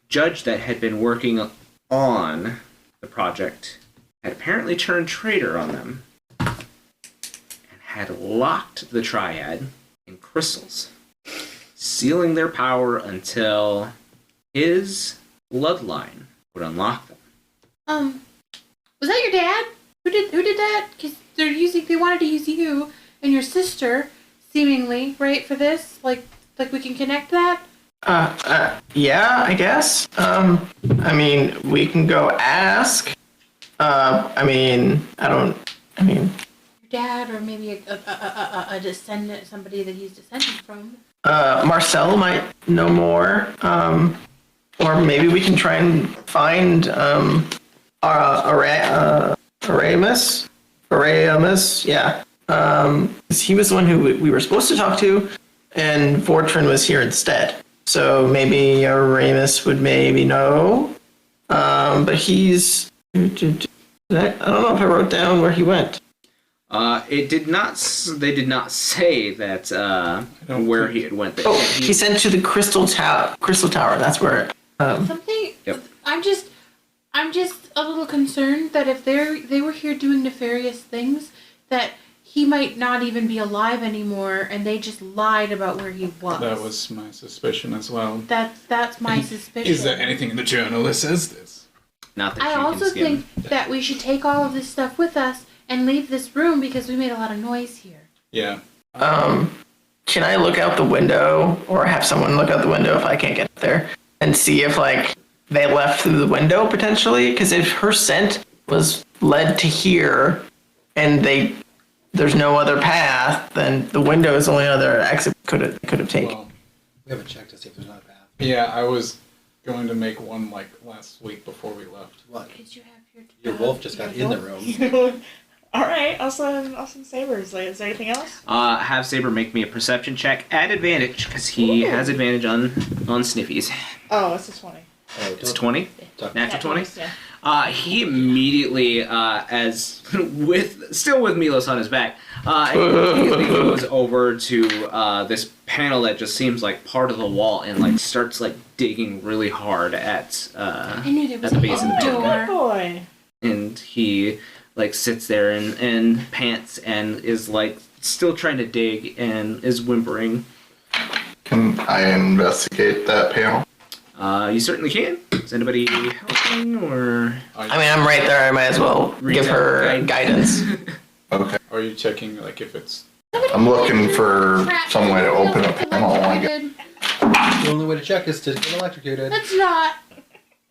judge that had been working on the project had apparently turned traitor on them and had locked the Triad in crystals, sealing their power until his bloodline would unlock them. Was that your dad? Who did that? Because they wanted to use you and your sister, seemingly, right, for this? Like we can connect that? Yeah, I guess. I mean, we can go ask. Your Dad, or maybe a descendant, somebody that he's descended from. Marcel might know more. Or maybe we can try and find Aramis, yeah. He was the one who we were supposed to talk to, and Fortran was here instead. So maybe Aramis would maybe know. But he's... I don't know if I wrote down where he went. It did not. They did not say that where he had went. There. Oh, he sent to the Crystal Tower. That's where. Something. Yep. I'm just a little concerned that if they were here doing nefarious things, that he might not even be alive anymore, and they just lied about where he was. That was my suspicion as well. That's my suspicion. Is there anything in the journal that says this? Not that I you also can skim. think that we should take all of this stuff with us and leave this room because we made a lot of noise here. Yeah. Can I look out the window, or have someone look out the window if I can't get there, and see if they left through the window potentially? Because if her scent was led to here, and there's no other path, then the window is the only other exit could have taken. Well, we haven't checked to see if there's another path. Yeah, I was going to make one last week before we left. What? Did you have Your wolf just got in the room. All right, I'll send Sabers. Is there anything else? Have Saber make me a perception check at advantage because he has advantage on sniffies. Oh, it's a 20. Oh, It's 20. Natural 20. Yeah. He immediately, with Milos on his back, immediately goes over to this panel that just seems like part of the wall and starts digging really hard at I knew there was the base of the a panel. Good door. boy. And he sits there and pants and is still trying to dig and is whimpering. Can I investigate that panel? You certainly can. Is anybody helping or? I'm right there. I might as well give her guidance. Okay. Are you checking if it's... I'm looking for some way to open a panel. The only way to check is to get electrocuted. That's not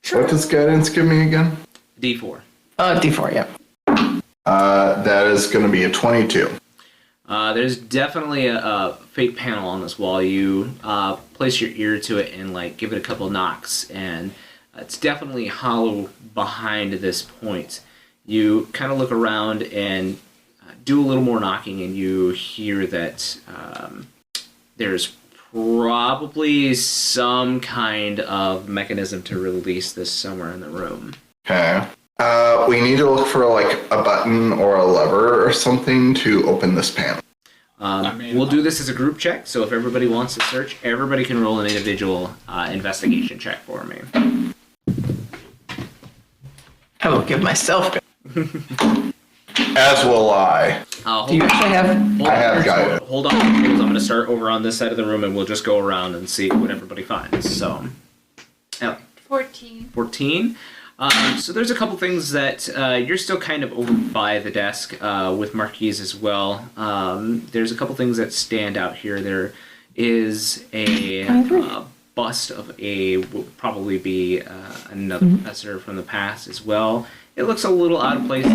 true. What does guidance give me again? D4. D4, yeah. That is going to be a 22. There's definitely a fake panel on this wall. You place your ear to it and give it a couple knocks, and it's definitely hollow behind this point. You kind of look around and do a little more knocking, and you hear that there's probably some kind of mechanism to release this somewhere in the room. Okay. We need to look for a button or a lever or something to open this panel. We'll do this as a group check, so if everybody wants to search, everybody can roll an individual investigation check for me. I will give myself. As will I. Do you actually have? I have guidance. Hold on, because I'm going to start over on this side of the room, and we'll just go around and see what everybody finds. So, 14. 14. So there's a couple things that you're still kind of over by the desk with Marquies as well. There's a couple things that stand out here. There is a bust of will probably be another professor from the past as well. It looks a little out of place.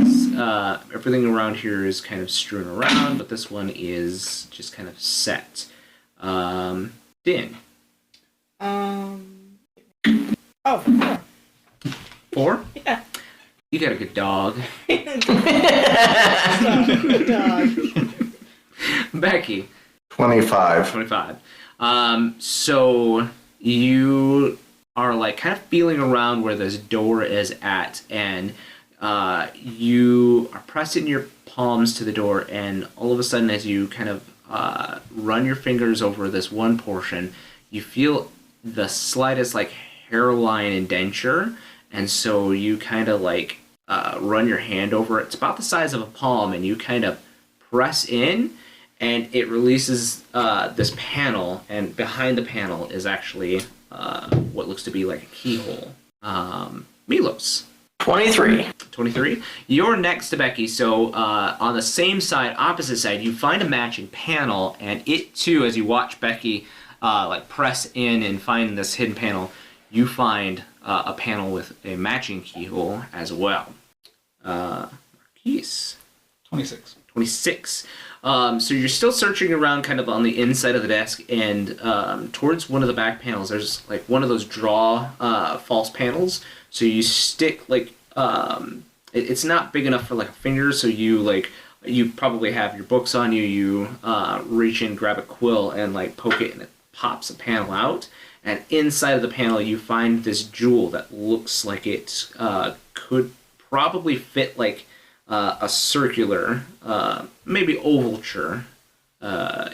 Everything around here is kind of strewn around, but this one is just kind of set. Din. Oh, 4. 4? Yeah. You got a good dog. Good dog. Becky. 25. 25. So you are kind of feeling around where this door is at, and you are pressing your palms to the door, and all of a sudden as you kind of run your fingers over this one portion, you feel the slightest hairline indenture. And so you kind of run your hand over it. It's about the size of a palm, and you kind of press in, and it releases this panel. And behind the panel is actually what looks to be like a keyhole. Milos. 23. 23. You're next to Becky, so on the same side, opposite side, you find a matching panel, and it too, as you watch Becky like press in and find this hidden panel, you find a panel with a matching keyhole as well. Marquies. 26. 26. So you're still searching around kind of on the inside of the desk, and towards one of the back panels, there's like one of those draw false panels. So you stick like, it's not big enough for like a finger, so you probably have your books on you, you reach in, grab a quill, and like poke it, and it pops a panel out. And inside of the panel, you find this jewel that looks like it could probably fit like a circular, maybe ovalture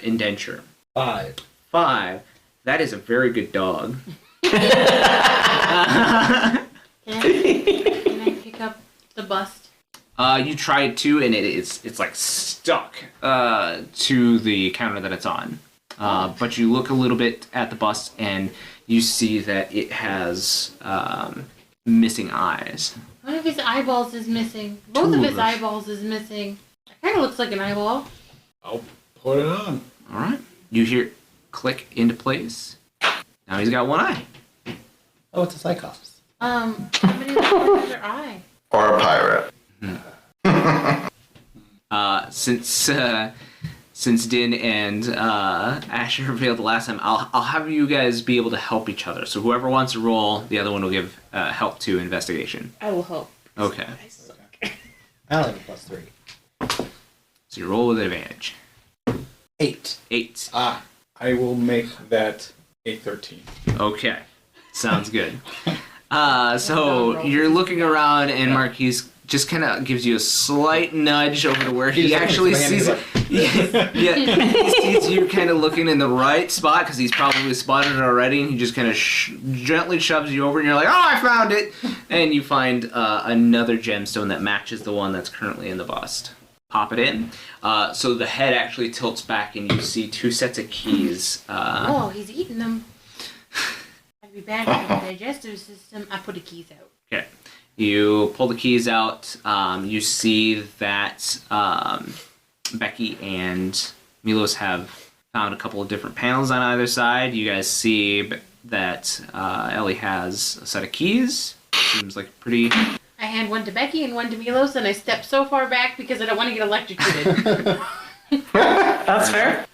indenture. 5. 5. That is a very good dog. Can I pick up the bust? You tried to, and it's like stuck to the counter that it's on. But you look a little bit at the bust, and you see that it has missing eyes. One of his eyeballs is missing. Both of his eyeballs is missing. It kind of looks like an eyeball. I'll put it on. All right. You hear it click into place. Now he's got one eye. Oh, it's a Cyclops. How many has their eye? Or a pirate. Since Din and Asher failed the last time, I'll have you guys be able to help each other. So whoever wants to roll, the other one will give help to investigation. I will help. Okay. I only have a +3. So you roll with advantage. 8. 8. I will make that a 13. Okay. Sounds good. So you're looking around, and Marquies just kind of gives you a slight nudge over to where he actually sees it. Yeah, he sees you kind of looking in the right spot because he's probably spotted it already, and he just kind of gently shoves you over, and you're like, oh, I found it! And you find another gemstone that matches the one that's currently in the bust. Pop it in. So the head actually tilts back, and you see 2 sets of keys. Oh, he's eating them. I'd be bad for the digestive system. I put the keys out. Okay. You pull the keys out. You see that Becky and Milos have found a couple of different panels on either side. You guys see that Ellie has a set of keys. Seems like pretty... I hand one to Becky and one to Milos, and I step so far back because I don't want to get electrocuted. That's fair.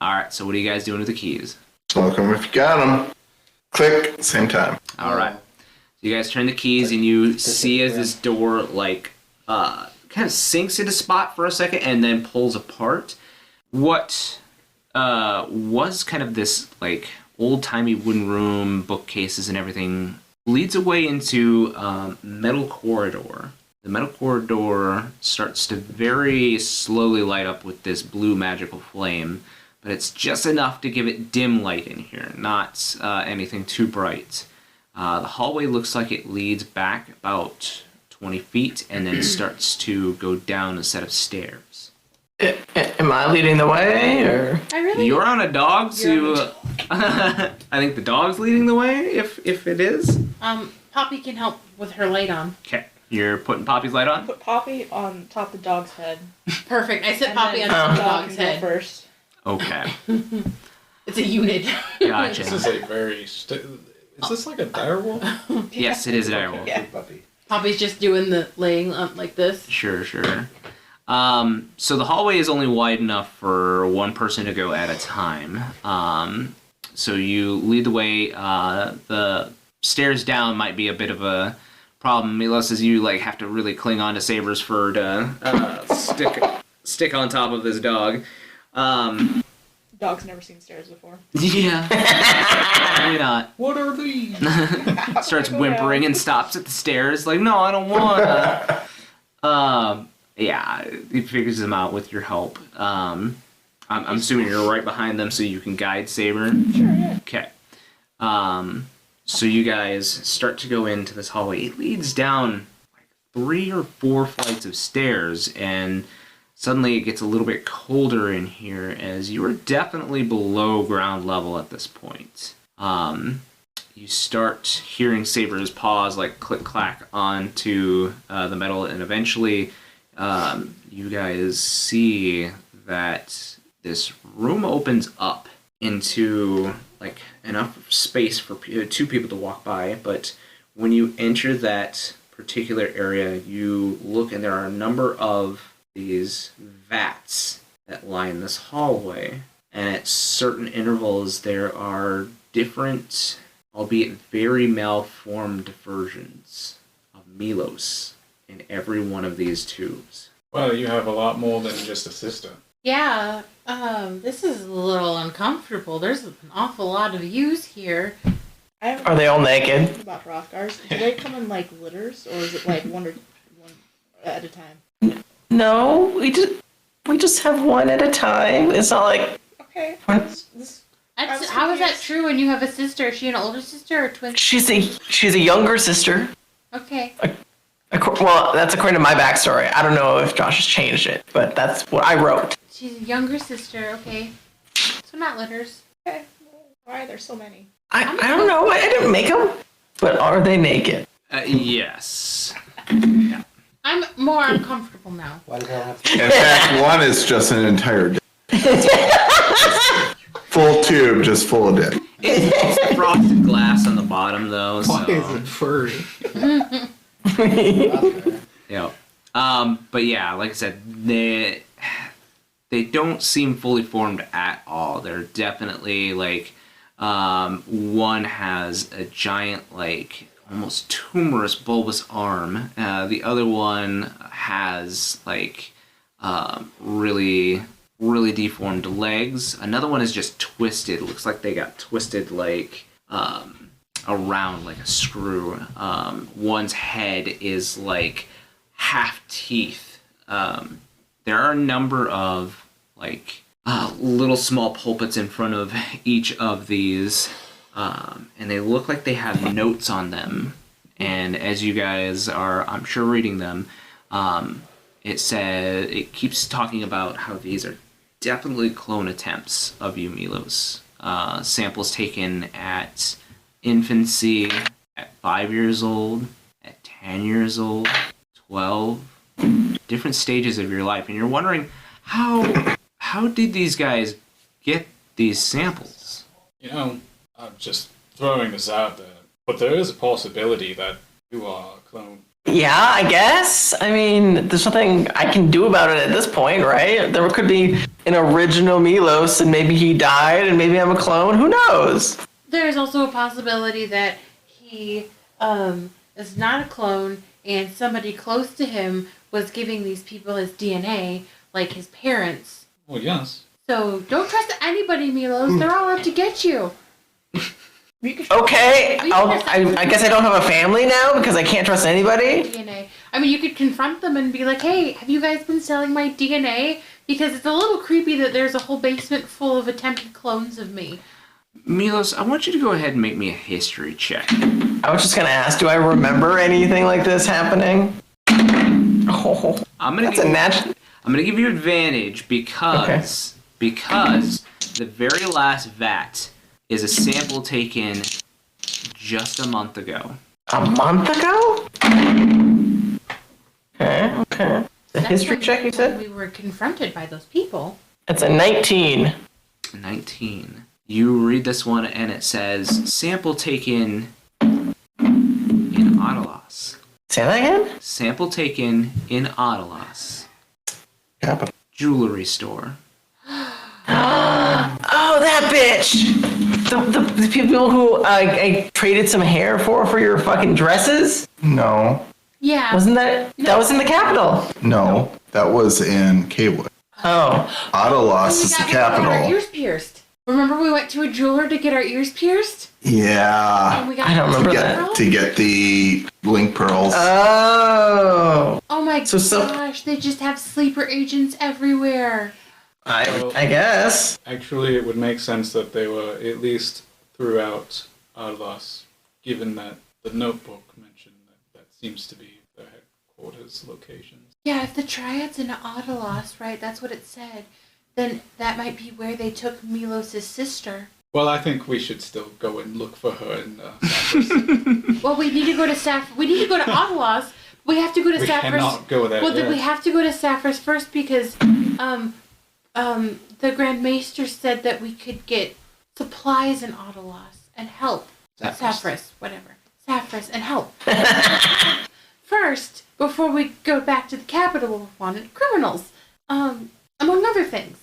All right, so what are you guys doing with the keys? Smoke them if you got them. Click, same time. All right. So you guys turn the keys, and you see as this door, like, kind of sinks into spot for a second and then pulls apart. What was kind of this, like, old-timey wooden room, bookcases and everything, leads away into metal corridor. The metal corridor starts to very slowly light up with this blue magical flame, but it's just enough to give it dim light in here, not anything too bright. The hallway looks like it leads back about 20 feet and then starts to go down a set of stairs. Am I leading the way, or? You're on a dog, so I think the dog's leading the way, if it is. Poppy can help with her light on. Okay, you're putting Poppy's light on? Put Poppy on top of the dog's head. Perfect. I sit And Poppy on then top of the dog dog's can go head. first. Okay, It's a unit. gotcha. This is a very... is this like a direwolf? Yes, it is a direwolf. Yeah. Puppy. Poppy's just doing the laying like this. Sure. So the hallway is only wide enough for one person to go at a time. So you lead the way. The stairs down might be a bit of a problem, Milos, as you like have to really cling on to Saber's fur to stick on top of this dog. Dog's never seen stairs before. Yeah, maybe not. What are these? Starts whimpering and stops at the stairs. Like, no, I don't wanna. Yeah, he figures them out with your help. I'm assuming you're right behind them so you can guide Saber. Sure, yeah. Okay. So you guys start to go into this hallway. It leads down like 3 or 4 flights of stairs, and suddenly it gets a little bit colder in here as you are definitely below ground level at this point. you start hearing Saber's paws like click clack onto the metal, and eventually you guys see that this room opens up into like enough space for two people to walk by. But when you enter that particular area, you look and there are a number of these vats that line this hallway, and at certain intervals there are different, albeit very malformed versions of Milos in every one of these tubes. Well, you have a lot more than just a sister. Yeah, this is a little uncomfortable. There's an awful lot of views here. I have Are they all naked? about Rothgars. Do they come in like litters, or is it like one at a time? No, we just have one at a time. It's not like Okay. What? I was How is that confused. true when you have a sister? Is she an older sister or twin? she's a younger sister. Okay. Well, that's according to my backstory. I don't know if Josh has changed it, but that's what I wrote. She's a younger sister, okay. So not litters. Okay. Why are there so many? I don't know. I didn't make them, but are they naked? Yes. I'm more uncomfortable now. Why do they all have In fact, one is just an entire dick. Full tube, just full of dick. It's frosted glass on the bottom, though. So. furry? Yeah. But yeah, like I said, they don't seem fully formed at all. They're definitely like one has a giant, like almost tumorous bulbous arm. The other one has like really deformed legs. Another one is just twisted. Looks like they got twisted like around like a screw. One's head is like half teeth. There are a number of like little small pulpits in front of each of these, and they look like they have notes on them. And as you guys are, I'm sure, reading them, it keeps talking about how these are definitely clone attempts of you, Milos. Samples taken at infancy, at 5 years old, at 10 years old, 12, different stages of your life, and you're wondering how did these guys get these samples? You know, I'm just throwing this out there, but there is a possibility that you are a clone. Yeah, I guess. I mean, there's nothing I can do about it at this point, right? There could be an original Milos, and maybe he died, and maybe I'm a clone. Who knows? There's also a possibility that he is not a clone and somebody close to him was giving these people his DNA, like his parents. Well, yes. So don't trust anybody, Milos. They're all out to get you. Okay, I guess I don't have a family now because I can't trust anybody. DNA. I mean, you could confront them and be like, hey, have you guys been selling my DNA? Because it's a little creepy that there's a whole basement full of attempted clones of me. Milos, I want you to go ahead and make me a history check. I was just gonna ask, do I remember anything like this happening? Oh, I'm gonna give you advantage because the very last vat is a sample taken just a month ago. A month ago? Okay. The history check, you said? We were confronted by those people. It's a 19. 19. You read this one and it says sample taken in Autolos. Say that again? Sample taken in Autolos. Capital. Jewelry store. Oh, that bitch! The people who I traded some hair for your fucking dresses? No, Yeah. Wasn't that... That was in the capital. no, that was in Kaywood. Oh. Autolos is the Our capital. ears pierced. Remember we went to a jeweler to get our ears pierced? Yeah, And we got I don't remember that. to get the link pearls. Oh. Oh my So- gosh, they just have sleeper agents everywhere. I guess. Actually, it would make sense that they were at least throughout Arlos, given that the notebook mentioned that seems to be their headquarters locations. Yeah, if the triad's in Autolos, right, that's what it said, then that might be where they took Milos' sister. Well, I think we should still go and look for her in Cyprus. Well, we need to go to We need to go to Ottawas. We have to go to We Saffron. cannot go there Well, then yet. we have to go to Saffron first because the Grand Maester said that we could get supplies in Ottawas and help. Saffron, whatever. Saffron and help. First, before we go back to the capital of wanted criminals, among other things.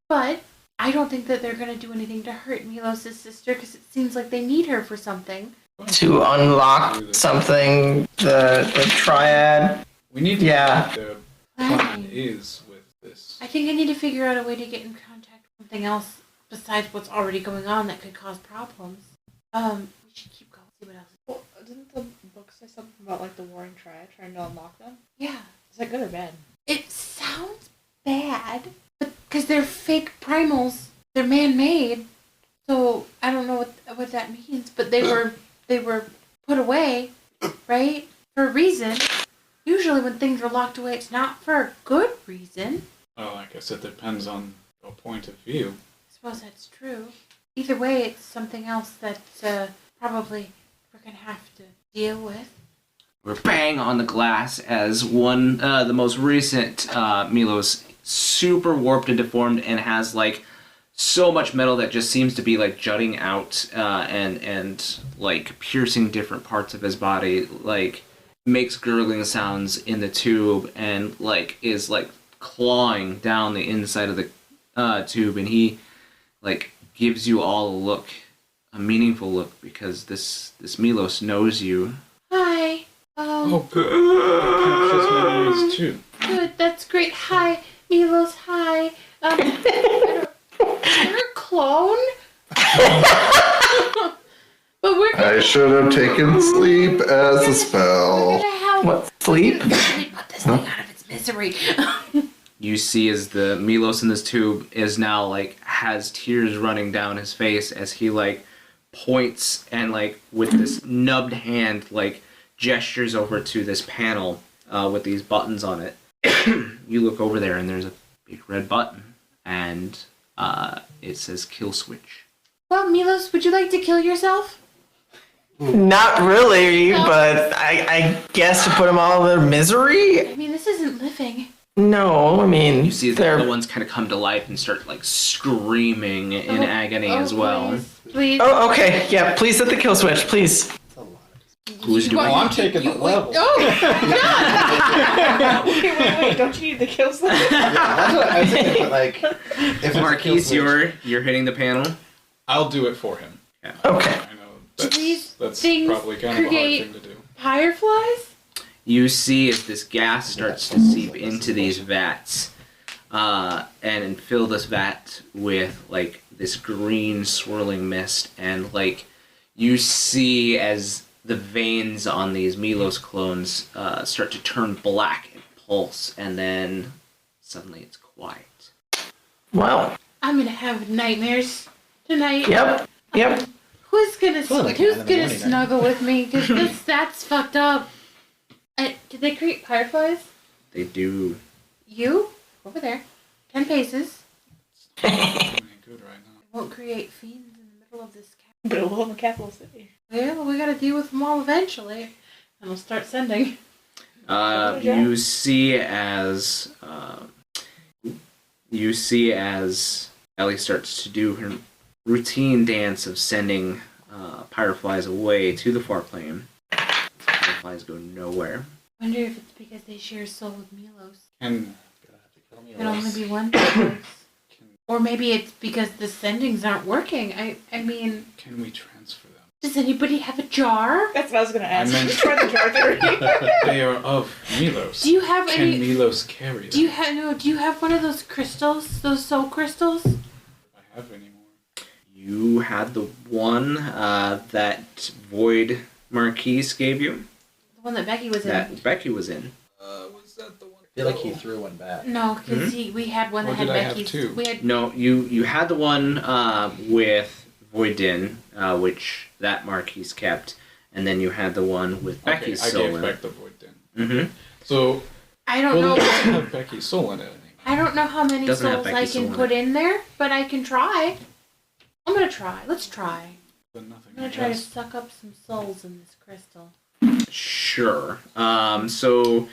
But I don't think that they're going to do anything to hurt Milos' sister because it seems like they need her for something. To unlock something, the triad. We need to Yeah. know what the plan is with this. I think I need to figure out a way to get in contact with something else besides what's already going on that could cause problems. We should keep going, see what else. Well, didn't the book say something about like the warring triad trying to unlock them? Yeah. Is that good or bad? It sounds bad, but because they're fake primals, they're man-made. So I don't know what that means, but they were put away, right? For a reason. Usually when things are locked away, it's not for a good reason. Well, I guess it depends on your point of view. I suppose that's true. Either way, it's something else that probably we're going to have to deal with. We're bang on the glass as one, the most recent Milos, super warped and deformed and has like so much metal that just seems to be like jutting out and like piercing different parts of his body, like makes gurgling sounds in the tube and like is like clawing down the inside of the tube, and he like gives you all a look, a meaningful look, because this Milos knows you. Hi. Oh, good. Captures memories too. Good, that's great. Hi, Milos, hi. You're a clone? But we're I should have taken sleep as a we're spell. gonna help. What, sleep? Really put this thing out of its misery. You see as the Milos in this tube is now like has tears running down his face as he like points and like with this nubbed hand like gestures over to this panel with these buttons on it. You look over there and there's a big red button and it says kill switch. Well, Milos, would you like to kill yourself? Not really, No. but I guess to put them all in their misery? I mean, this isn't living. No, I mean, You see the they're... other ones kind of come to life and start like screaming in agony as well. Please. Oh, okay. Yeah, please hit the kill switch, please. Who's doing Oh, I'm taking the level. Oh, Wait, don't you need the kill switch? That's what I was thinking, but like, if it's a kill Marquies, switch- you're hitting the panel. I'll do it for him. Okay. I know These that's things probably kind of a hard create- thing to do. fireflies? You see as this gas starts to seep into these vats, and fill this vat with like this green swirling mist, and like you see as the veins on these Milos clones start to turn black and pulse, and then suddenly it's quiet. Well, I'm gonna have nightmares tonight. yep. Who's gonna Well, like 9 in the morning, right? snuggle with me? Because that's fucked up. Did they create fireflies? They do. You over there, 10 paces. Doing good right now. Won't create fiends in the middle of this cabin. But it will in the capital city. Well, we gotta deal with them all eventually, and we'll start sending. You see as Ellie starts to do her routine dance of sending fireflies away to the far plane. Fireflies go nowhere. Wonder if it's because they share a soul with Milos. And It can only be one Milos. Or maybe it's because the sendings aren't working. I mean, can we transfer them? does anybody have a jar? That's what I was gonna ask. meant- Try the jar theory. They are of Milos. Do you have Can any? Milos carry them? Do you have one of those crystals? Those soul crystals? If I have any more. You had the one that Void Marquise gave you, The one that Becky was in. that Becky was in. Was that the one? I feel like he threw one back. No, because we had one that Or had did I have Becky's. two? We had. No, you had the one with Voidin, which that Marquise kept, and then you had the one with Okay, Becky's I soul gave in back it. the void then. Mm-hmm. So, I don't well, it know. doesn't have Becky's soul in it anymore. I don't know how many Doesn't have souls I Becky's can soul in put in there, but I can try. I'm gonna try. Let's try. Then nothing. I'm gonna try to suck up some souls in this crystal. Sure. So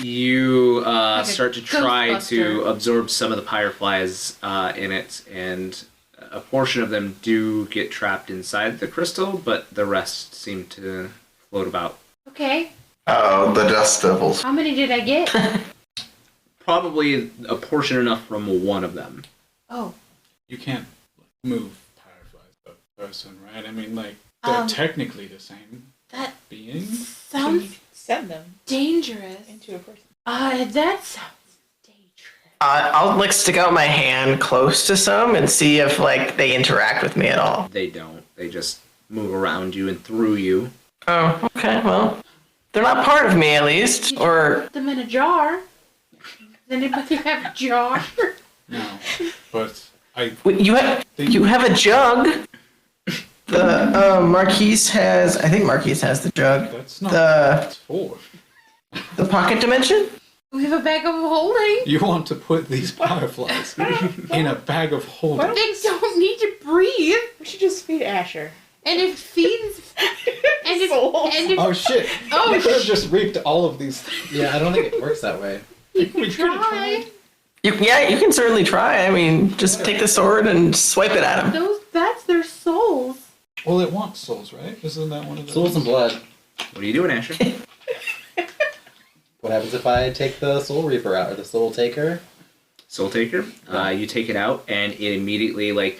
you Like a start to try to Ghostbuster. absorb some of the fireflies in it, and a portion of them do get trapped inside the crystal, but the rest seem to float about. Okay. Oh, the dust devils. How many did I get? Probably a portion enough from one of them. Oh. You can't move fireflies up person, right? I mean, like, they're technically the same That being. sounds Send them dangerous. into a person. That sounds dangerous. I'll like stick out my hand close to some and see if like they interact with me at all. They don't. They just move around you and through you. Oh, okay. Well, they're not part of me at least. Or Put them in a jar. Does anybody have a jar? No, but wait, you have a jug. The Marquies has. I think Marquies has the jug. that's not The what it's for. the pocket dimension. We have a bag of holding. You want to put these fireflies in a bag of holding. They don't need to breathe. We should just feed Asher. And it feeds. And it. Souls. And it. Oh shit! Oh, we could have just reaped all of these. Yeah, I don't think it works that way. You can try. You can certainly try. I mean, just take the sword and swipe it at them. That's their souls. Well, it wants souls, right? Isn't that one of the Souls and blood. What are you doing, Asher? What happens if I take the Soul Reaper out, or the Soul Taker? Soul Taker. You take it out, and it immediately, like,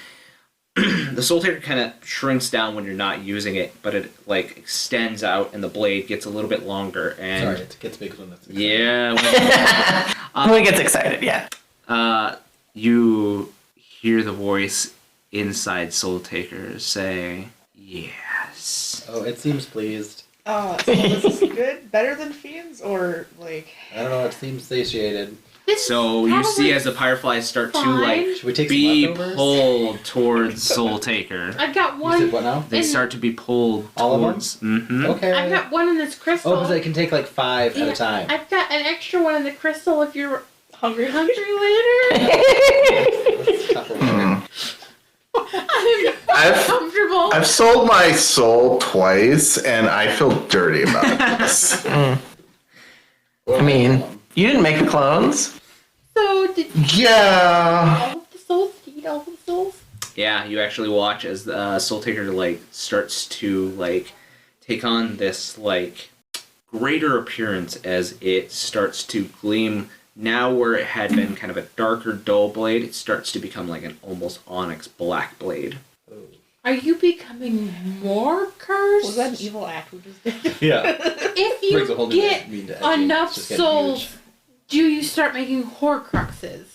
the Soul Taker kind of shrinks down when you're not using it, but it, like, extends out, and the blade gets a little bit longer, and... Sorry, it gets big when that's excited. Yeah. When he gets excited, yeah. You hear the voice inside Soul Taker say, yes. Oh, it seems pleased. So this is good? Better than fiends? Or, like... I don't know, it seems satiated. So you see as the fireflies start to, like, Should we take be some leftovers? pulled towards Soul Taker. I've got You one. said what now? They start to be pulled All of them? towards... Mm-hmm. Okay. I've got one in this crystal. Oh, because I can take like 5 at a time. I've got an extra one in the crystal if you're Hungry. hungry later. I'm I've comfortable. I've sold my soul twice, and I feel dirty about this. I mean, you didn't make the clones. So did Yeah. all of the souls eat all of the souls? Yeah, you actually watch as the Soul Taker, like, starts to, like, take on this, like, greater appearance as it starts to gleam. Now where it had been kind of a darker, dull blade, it starts to become like an almost onyx black blade. Are you becoming more cursed? Was that an evil act we just did? Yeah. If Brings a whole you new get meaning to edging. enough It's just getting souls, huge. do you start making Horcruxes?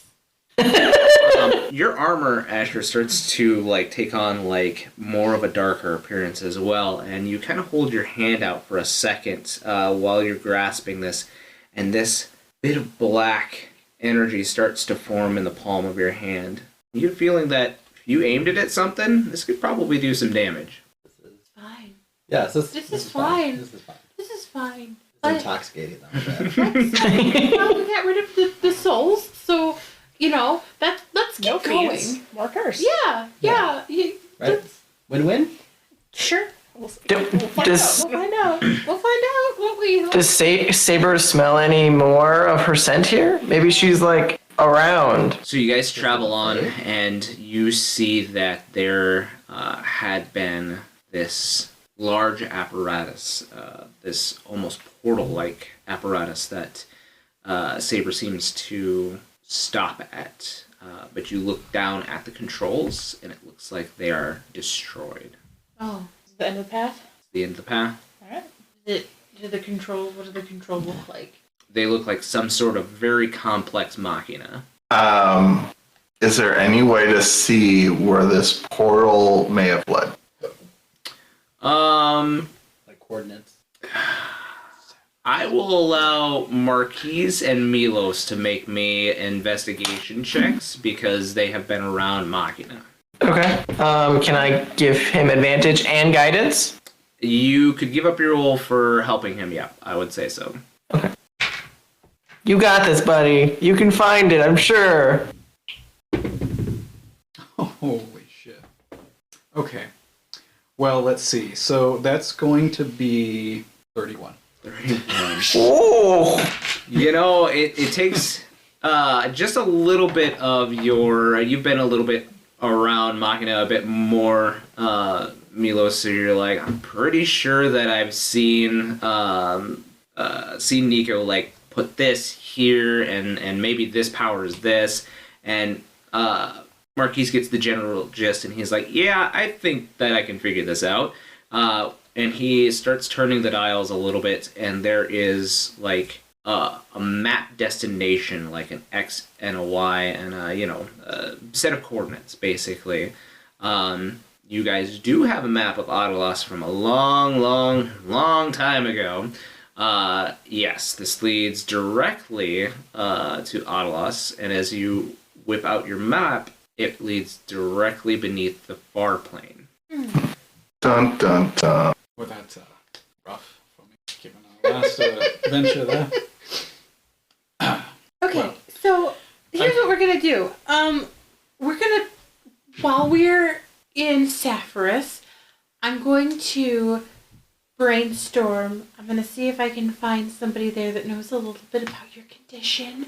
Your armor, Asher, starts to, like, take on, like, more of a darker appearance as well, and you kind of hold your hand out for a second while you're grasping this, and this bit of black energy starts to form in the palm of your hand. You get a feeling that if you aimed it at something, this could probably do some damage. Fine. Yeah, so This is fine. This is fine. This is fine. It's intoxicating though. Well, we got rid of the souls, so you know that. Let's No keep going. fiends. More curse. Yeah. Right? That's- Win-win? Sure. We'll Do- find does- out. We'll find out. We'll find out. Won't we? Does Saber smell any more of her scent here? Maybe she's like around. So you guys travel on, and you see that there had been this large apparatus, this almost portal-like apparatus that Saber seems to stop at. But you look down at the controls, and it looks like they are destroyed. Oh, Is it the end of the path? It's the end of the path. Alright. what do the controls look like? They look like some sort of very complex machina. Is there any way to see where this portal may have led? Like coordinates. I will allow Marquies and Milos to make me investigation checks because they have been around Machina. Okay. Can I give him advantage and guidance? You could give up your roll for helping him, yeah, I would say so. Okay. You got this, buddy. You can find it, I'm sure. Holy shit. Okay. Well, let's see. So that's going to be 31. 31. Oh, You know, it takes just a little bit of your. You've been a little bit around Machina a bit more, Milos. So you're like, I'm pretty sure that I've seen Nico like put this here, and maybe this powers this, and Marquies gets the general gist, and he's like, yeah, I think that I can figure this out. And he starts turning the dials a little bit, and there is like a map destination, like an X and a Y, and a set of coordinates, basically. You guys do have a map of Adalos from a long, long, long time ago. Yes, this leads directly to Adalos, and as you whip out your map, it leads directly beneath the far plane. Dun dun dun. Well, that's rough for me, given our last adventure there. Okay, Well, so here's what we're gonna do. We're gonna, while we're in Sapphirus, I'm going to brainstorm. I'm gonna see if I can find somebody there that knows a little bit about your condition,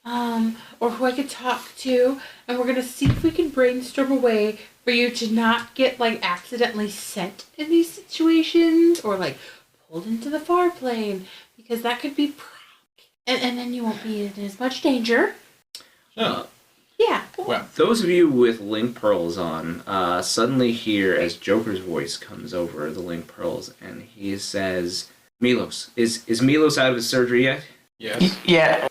or who I could talk to, and we're gonna see if we can brainstorm a way for you to not get like accidentally sent in these situations or like pulled into the far plane, because that could be and then you won't be in as much danger. Sure. Yeah. Well, Those of you with link pearls on suddenly hear as Joker's voice comes over the link pearls, and he says, Milos, is Milos out of his surgery yet? yes. yeah.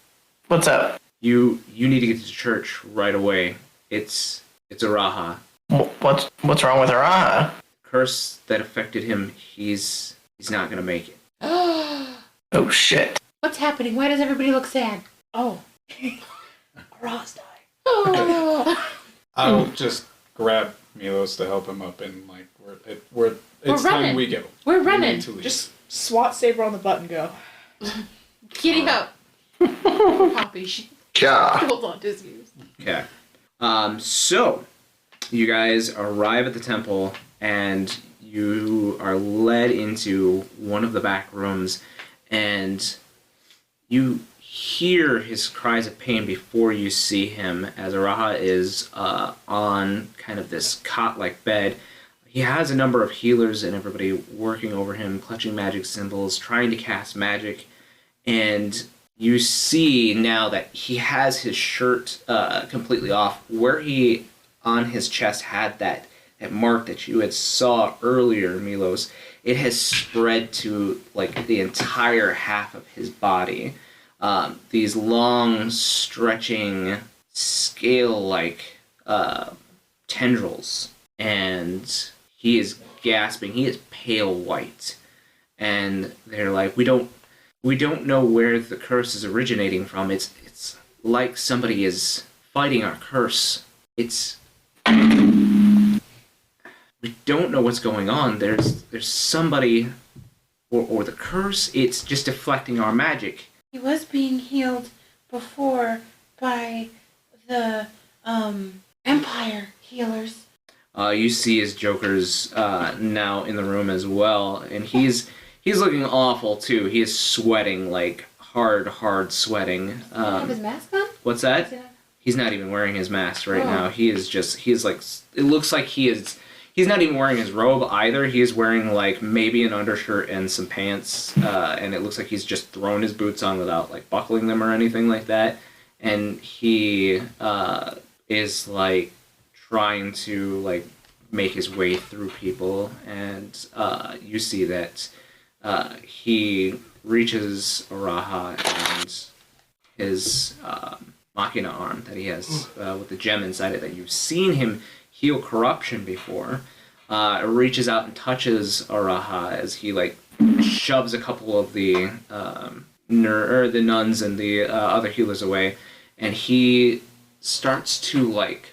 What's up? You need to get to church right away. It's a Raha. What's wrong with Araha? Curse that affected him, he's not gonna make it. Oh shit. What's happening? Why does everybody look sad? Oh. Ross died. Oh. I'll just grab Milos to help him up, and like it's running. time we go. We're We running. need to leave. Just SWAT saber on the button, go. Getting up. Poppy, she Yeah. holds on to his views. Okay. So, you guys arrive at the temple, and you are led into one of the back rooms, and you hear his cries of pain before you see him, as Araha is on kind of this cot-like bed. He has a number of healers and everybody working over him, clutching magic symbols, trying to cast magic, and you see now that he has his shirt completely off. Where he on his chest had that mark that you had saw earlier, Milos, it has spread to like the entire half of his body. These long, stretching, scale-like tendrils, and he is gasping. He is pale white, and they're like, we don't know where the curse is originating from. It's like somebody is fighting our curse. We don't know what's going on. There's somebody, or the curse. It's just deflecting our magic. He was being healed before by the Empire healers. You see his Joker's now in the room as well, and he's looking awful too. He is sweating, like hard sweating. Does he have his mask on? What's that? He's not even wearing his mask right now. He is like, it looks like he's not even wearing his robe either. He is wearing like maybe an undershirt and some pants, and it looks like he's just thrown his boots on without like buckling them or anything like that. And he is like trying to like make his way through people, and you see that he reaches Araha and his Machina arm that he has with the gem inside it that you've seen him heal corruption before. Reaches out and touches Araha as he like shoves a couple of the the nuns and the other healers away, and he starts to like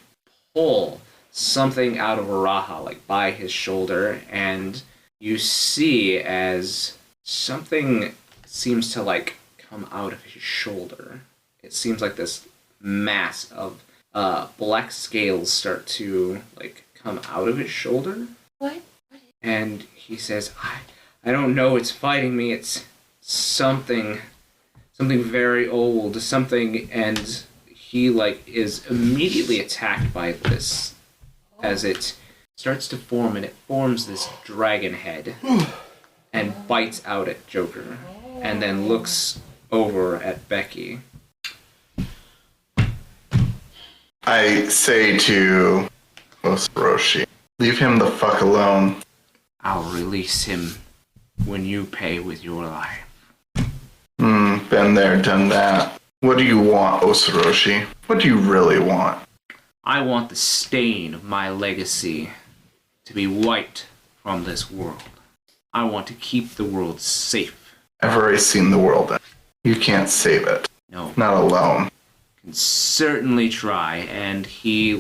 pull something out of Araha like by his shoulder, and you see as something seems to like come out of his shoulder. It seems like this mass of black scales start to like come out of his shoulder. What? And he says, I don't know what's fighting me. It's something very old, something, and he is immediately attacked by this as it starts to form, and it forms this dragon head and bites out at Joker and then looks over at Becky. I say to Osoroshi, leave him the fuck alone. I'll release him when you pay with your life. Been there, done that. What do you want, Osoroshi? What do you really want? I want the stain of my legacy to be wiped from this world. I want to keep the world safe. I've already seen the world. You can't save it. No. Not alone. Can certainly try. And he,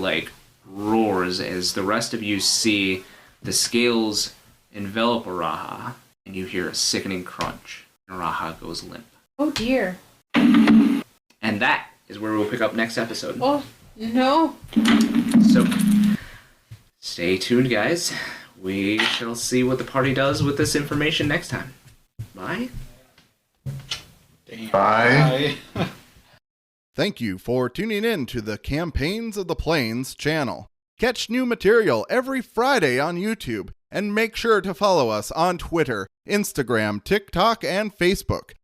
roars as the rest of you see the scales envelop Araha, and you hear a sickening crunch. And Araha goes limp. Oh dear. And that is where we'll pick up next episode. Oh, no. So, stay tuned, guys. We shall see what the party does with this information next time. Bye. Damn. Bye. Thank you for tuning in to the Campaigns of the Plains channel. Catch new material every Friday on YouTube, and make sure to follow us on Twitter, Instagram, TikTok, and Facebook.